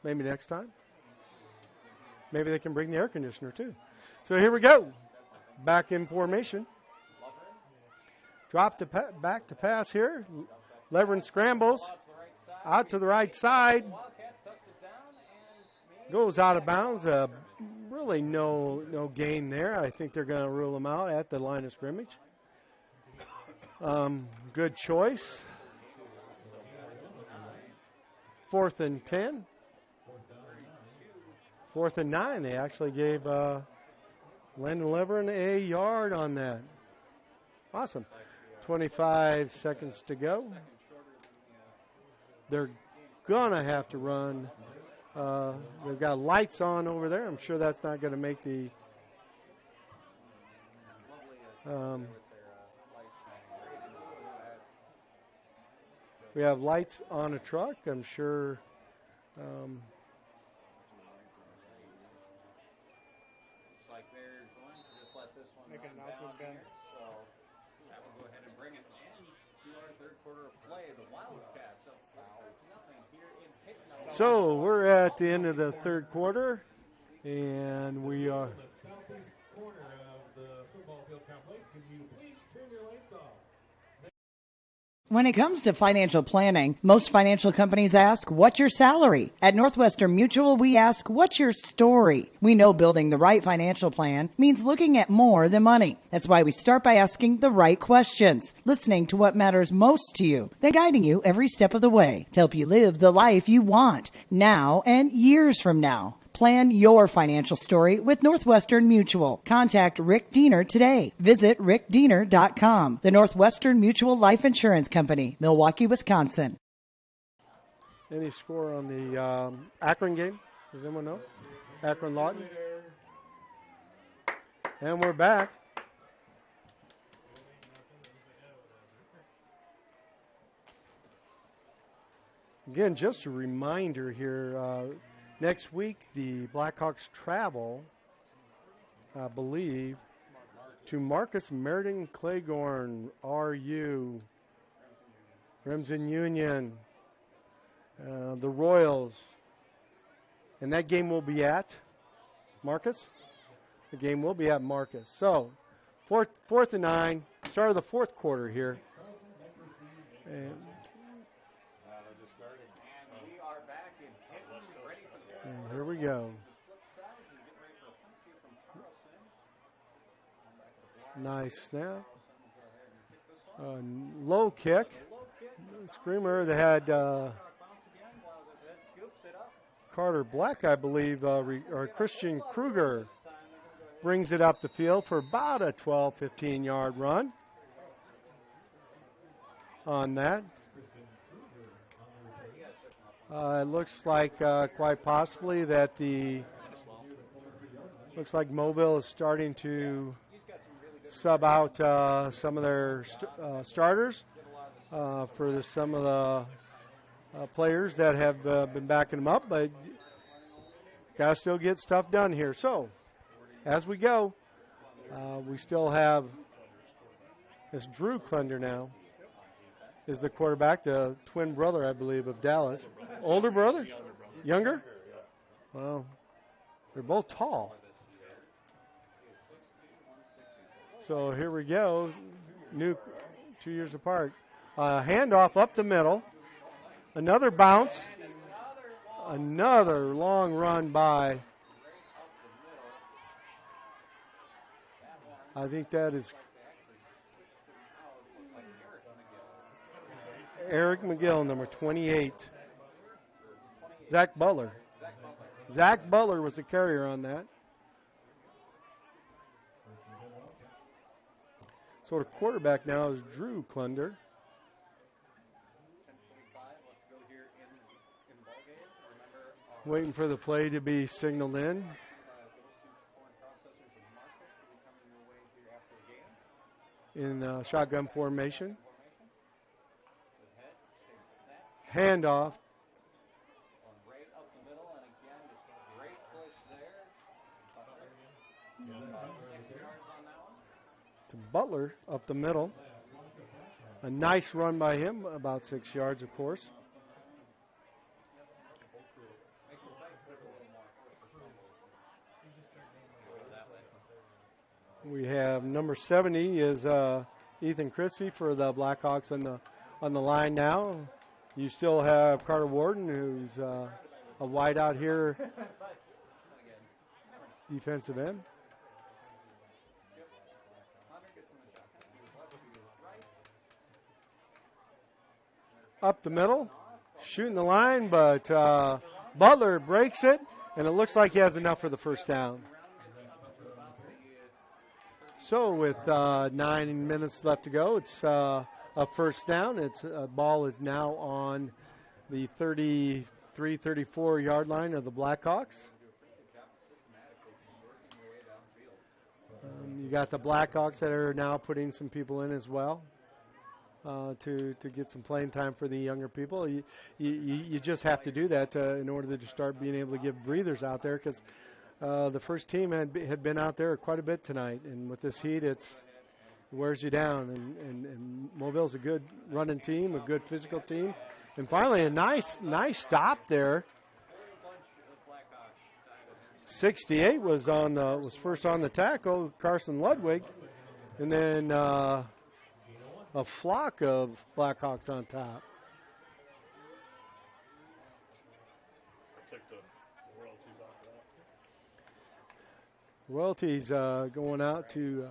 maybe next time. Maybe they can bring the air conditioner too. So here we go. Back in formation. Drop back to pass here. Leveren scrambles out to the right side. Goes out of bounds. Really no gain there. I think they're going to rule him out at the line of scrimmage. Good choice. 4th and 10. 4th and 9. They actually gave Landon Leveren a yard on that. Awesome. 25 seconds to go. They're going to have to run. They've got lights on over there. I'm sure that's not going to make the we have lights on a truck. I'm sure make an announcement, Ben. So that will go ahead and bring it into our 3rd quarter of play. The Wildcats up 5-0 here in Hinton. So we're at the end of the 3rd quarter, and we are. Southeast corner of the football field complex. Could you please turn your lights off? When it comes to financial planning, most financial companies ask, what's your salary? At Northwestern Mutual, we ask, what's your story? We know building the right financial plan means looking at more than money. That's why we start by asking the right questions, listening to what matters most to you, then guiding you every step of the way to help you live the life you want now and years from now. Plan your financial story with Northwestern Mutual. Contact Rick Diener today. Visit rickdiener.com. The Northwestern Mutual Life Insurance Company, Milwaukee, Wisconsin. Any score on the Akron game? Does anyone know? Akron Lawton. And we're back. Again, just a reminder here, next week the Blackhawks travel, I believe, to Marcus Meriden Claiborne, RU, Remsen Union, the Royals. And that game will be at Marcus. The game will be at Marcus. So, 4th and 9, start of the 4th quarter here. And here we go. Nice snap. Low kick. Screamer that had Carter Black, I believe, or Christian Kruger brings it up the field for about a 12, 15-yard run on that. It looks like quite possibly that the Looks like Mobile is starting to sub out some of their starters for some of the players that have been backing them up, but got to still get stuff done here. So, as we go, we still have, it's Drew Klunder now is the quarterback, the twin brother, I believe, of Dallas. Older brother? Younger? Well, they're both tall. So here we go, new 2 years apart. Handoff up the middle, another bounce, another long run by, I think that is Eric McGill, number 28. Zach Butler. Zach Butler was the carrier on that. So the quarterback now is Drew Klunder. Waiting for the play to be signaled in. In shotgun formation. Handoff. To Butler up the middle. A nice run by him, about 6 yards, of course. We have number 70 is Ethan Christie for the Blackhawks on the line now. You still have Carter Warden, who's a wideout here, defensive end. Up the middle, shooting the line, but Butler breaks it, and it looks like he has enough for the first down. So with 9 minutes left to go, it's a first down. It's ball is now on the 33, 34-yard line of the Blackhawks. You got the Blackhawks that are now putting some people in as well. To get some playing time for the younger people. You just have to do that in order to start being able to give breathers out there, because the first team had been out there quite a bit tonight, and with this heat, it wears you down. And Mobile's a good running team, a good physical team, and finally a nice stop there. 68 was first on the tackle, Carson Ludwig, and then. A flock of Blackhawks on top. Royalties going out to.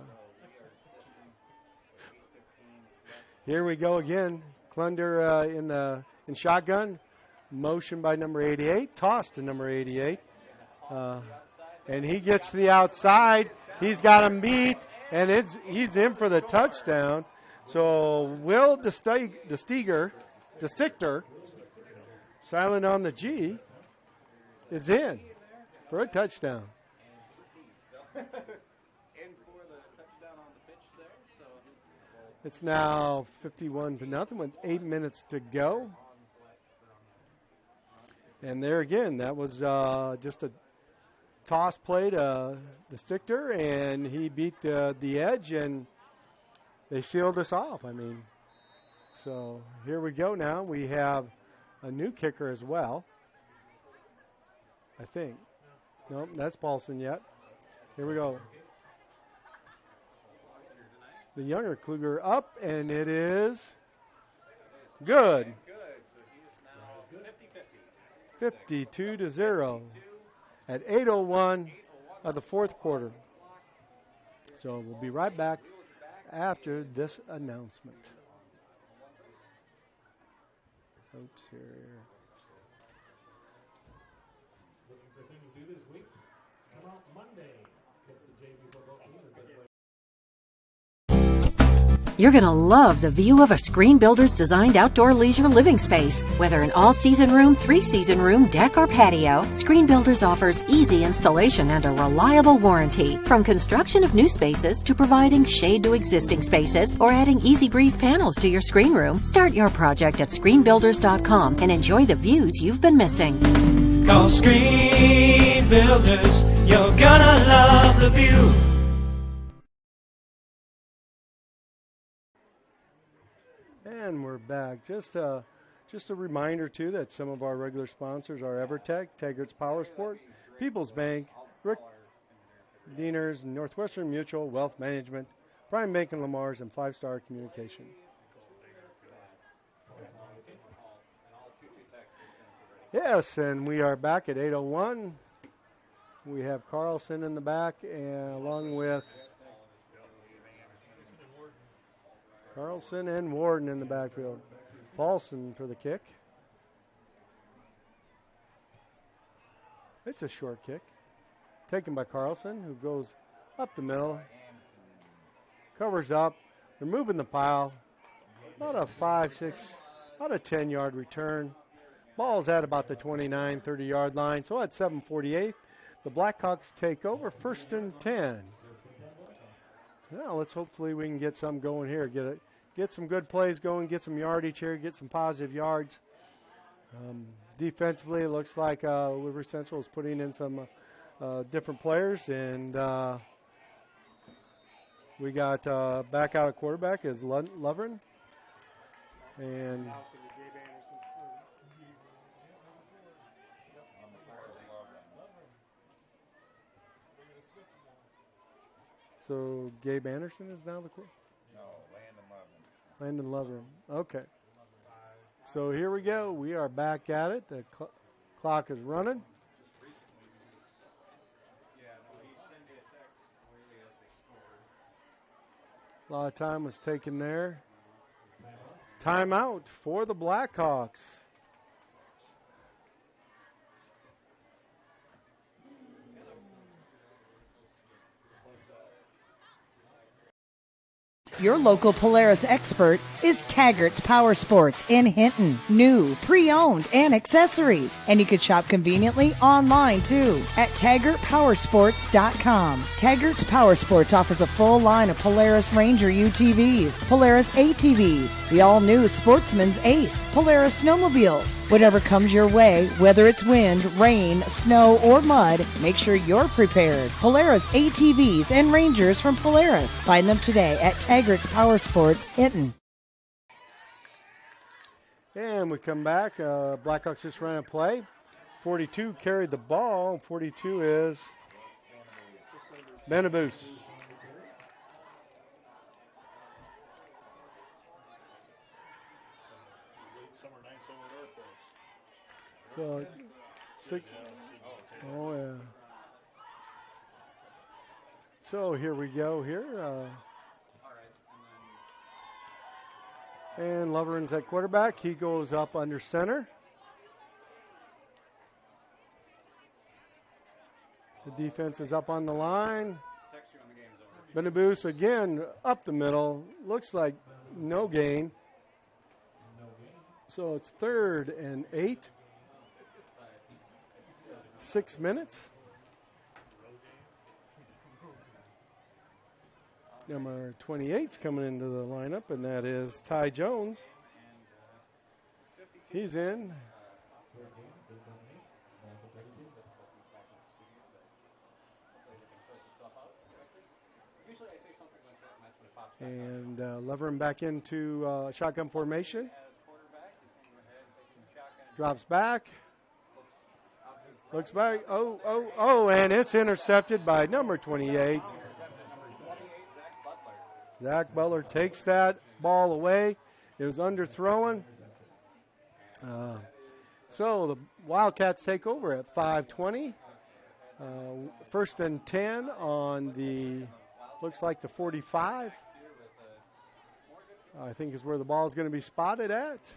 Here we go again. Klunder in shotgun, motion by number 88, toss to number 88, and he gets to the outside. He's got him beat, and he's in for the touchdown. So Will DeStichter, silent on the G, is in for a touchdown. It's now 51-0 with 8 minutes to go. And there again, that was just a toss play to DeStichter, and he beat the edge, and they sealed us off. I mean, so here we go now. We have a new kicker as well, I think. Nope, that's Paulson yet. Here we go. The younger Kluger up, and it is good. 52-0 at 8:01 of the fourth quarter. So we'll be right back after this announcement. Oops, here. Looking for things to do this week? Come out Monday. Against the JV football team as they play. You're going to love the view of a Screen Builder's designed outdoor leisure living space. Whether an all-season room, three-season room, deck, or patio, Screen Builders offers easy installation and a reliable warranty. From construction of new spaces to providing shade to existing spaces or adding easy breeze panels to your screen room, start your project at screenbuilders.com and enjoy the views you've been missing. Call Screen Builders, you're gonna love the view. And we're back. Just a reminder, too, that some of our regular sponsors are EverTech, Taggart's Power Sport, People's Bank, Rick Dieners, Northwestern Mutual, Wealth Management, Prime Bank and Lamar's, and 5 Star Communication. Yes, and we are back at 8:01. We have Carlson in the back, and along with Carlson and Warden in the backfield. Paulson for the kick. It's a short kick. Taken by Carlson, who goes up the middle. Covers up. They're moving the pile. About a 10-yard return. Ball's at about the 29, 30-yard line. So at 7:48, the Blackhawks take over, 1st and 10. Now let's hopefully we can get some going here. Get some good plays going, get some yardage here, get some positive yards. Defensively, it looks like Woodbury Central is putting in some different players, and we got back out of quarterback is Lovren. And so Gabe Anderson is now the quarterback? No, Landon Lovren. Landon Lovren. Okay. So here we go. We are back at it. The clock is running. A lot of time was taken there. Timeout for the Blackhawks. Your local Polaris expert is Taggart's Power Sports in Hinton. New, pre-owned, and accessories. And you can shop conveniently online too at TaggartPowersports.com. Taggart's Power Sports offers a full line of Polaris Ranger UTVs, Polaris ATVs, the all-new Sportsman's Ace, Polaris snowmobiles. Whatever comes your way, whether it's wind, rain, snow, or mud, make sure you're prepared. Polaris ATVs and Rangers from Polaris. Find them today at Taggart's Power Sports, Hinton. And we come back. Blackhawks just ran a play. 42 carried the ball. 42 is Benaboos. So, 6. Oh, yeah. So here we go here. And Lovren's at quarterback. He goes up under center. The defense is up on the line. Benaboos again up the middle. Looks like no gain. So it's 3rd and 8. 6 minutes. Number 28's coming into the lineup, and that is Ty Jones. He's in. And Lovren back into shotgun formation. Drops back. Looks back. Oh, and it's intercepted by number 28. Zach Butler takes that ball away. It was underthrown. So the Wildcats take over at 5:20. 1st and 10 on the, looks like the 45. I think is where the ball is going to be spotted at.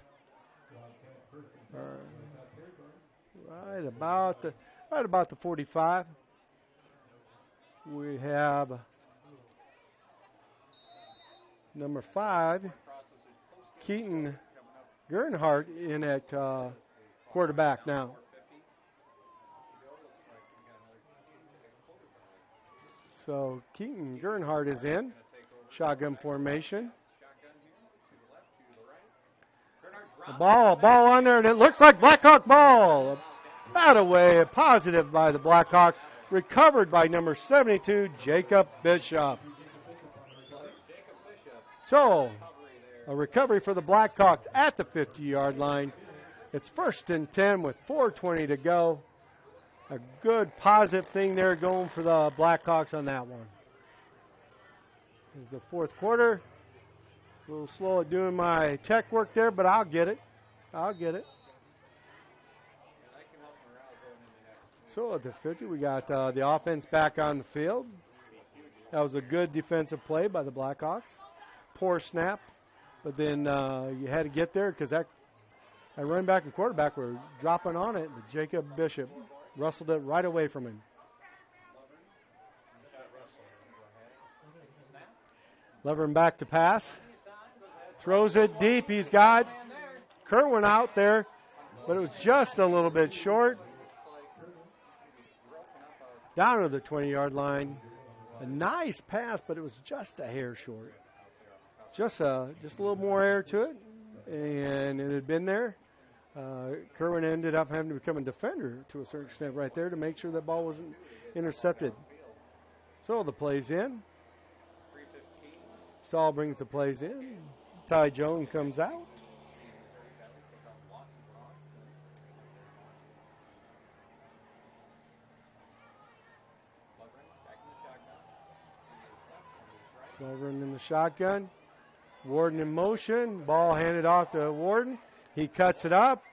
Right about the 45. We have number 5, Keaton Gernhardt in at quarterback now. So Keaton Gernhardt is in. Shotgun formation. The ball on there, and it looks like Blackhawk ball. Bat away, a positive by the Blackhawks. Recovered by number 72, Jacob Bishop. So, a recovery for the Blackhawks at the 50-yard line. It's 1st and 10 with 4:20 to go. A good positive thing there going for the Blackhawks on that one. This is the 4th quarter. A little slow at doing my tech work there, but I'll get it. So at the 50, we got the offense back on the field. That was a good defensive play by the Blackhawks. Poor snap, but then you had to get there because that running back and quarterback were dropping on it. Jacob Bishop rustled it right away from him. Levering back to pass. Throws it deep. He's got Kerwin out there, but it was just a little bit short. Down to the 20-yard line. A nice pass, but it was just a hair short. Just a little more air to it, and it had been there. Kerwin ended up having to become a defender to a certain extent right there to make sure that ball wasn't intercepted. So the play's in. Stahl brings the plays in. Ty Jones comes out. Lovren in the shotgun. Warden in motion. Ball handed off to Warden. He cuts it up.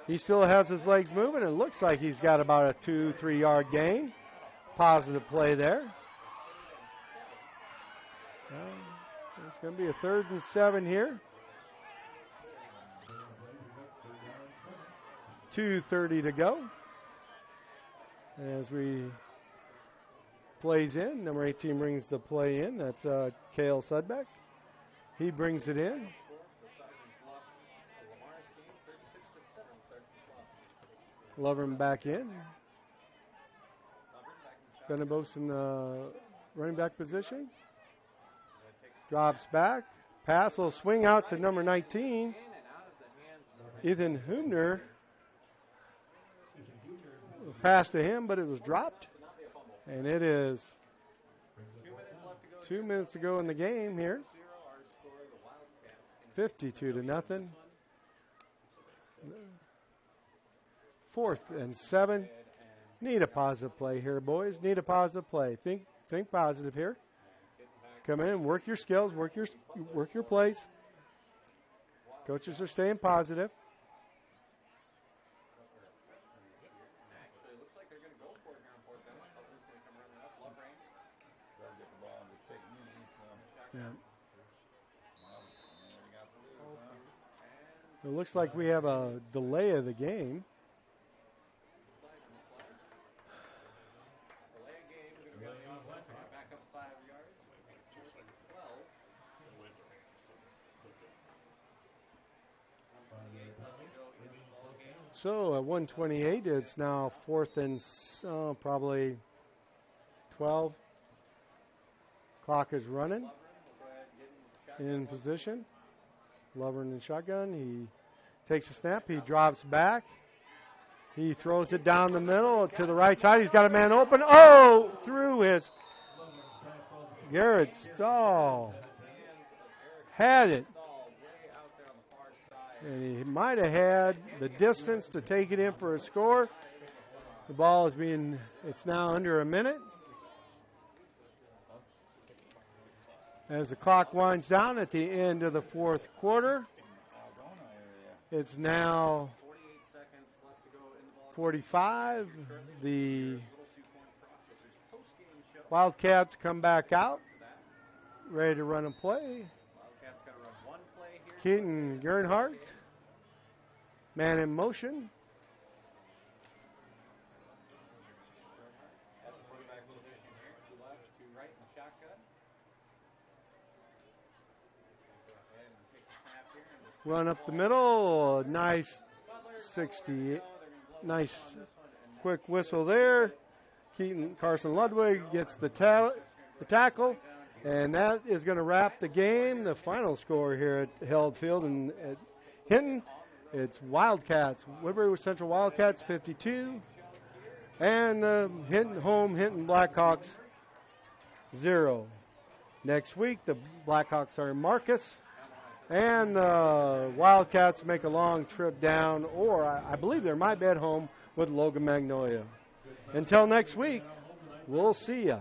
He still has his legs moving. It looks like he's got about a 2-3 yard gain. Positive play there. It's going to be a 3rd and 7 here. 2:30 to go. As we plays in, number 18 brings the play in. That's Cale Sudbeck. He brings it in. Lovren back in. Benabos in the running back position. Drops back. Pass will swing out to number 19. Ethan Humner. Pass to him, but it was dropped. And it is 2 minutes to go in the game here. 52-0. 4th and 7. Need a positive play here, boys. Need a positive play. Think positive here. Come in, work your skills, work your plays. Coaches are staying positive. Yeah. It looks like we have a delay of the game. So at 1:28, it's now 4th and probably 12. Clock is running. In position. Lovren in shotgun. He takes a snap. He drops back. He throws it down the middle to the right side. He's got a man open. Oh, through his. Garrett Stahl had it. And he might have had the distance to take it in for a score. The ball is it's now under a minute. As the clock winds down at the end of the 4th quarter, it's now 45. The Wildcats come back out, ready to run a play. Keaton Gernhardt, man in motion. run up the middle. Nice 60. Nice quick whistle there. Carson Ludwig gets the tackle, and that is going to wrap the game. The final score here at Held Field and at Hinton, it's Wildcats. Woodbury Central Wildcats 52, and Hinton Blackhawks 0. Next week, the Blackhawks are in Marcus, and the Wildcats make a long trip down, or I believe they might be at home with Logan Magnolia. Until next week, we'll see ya.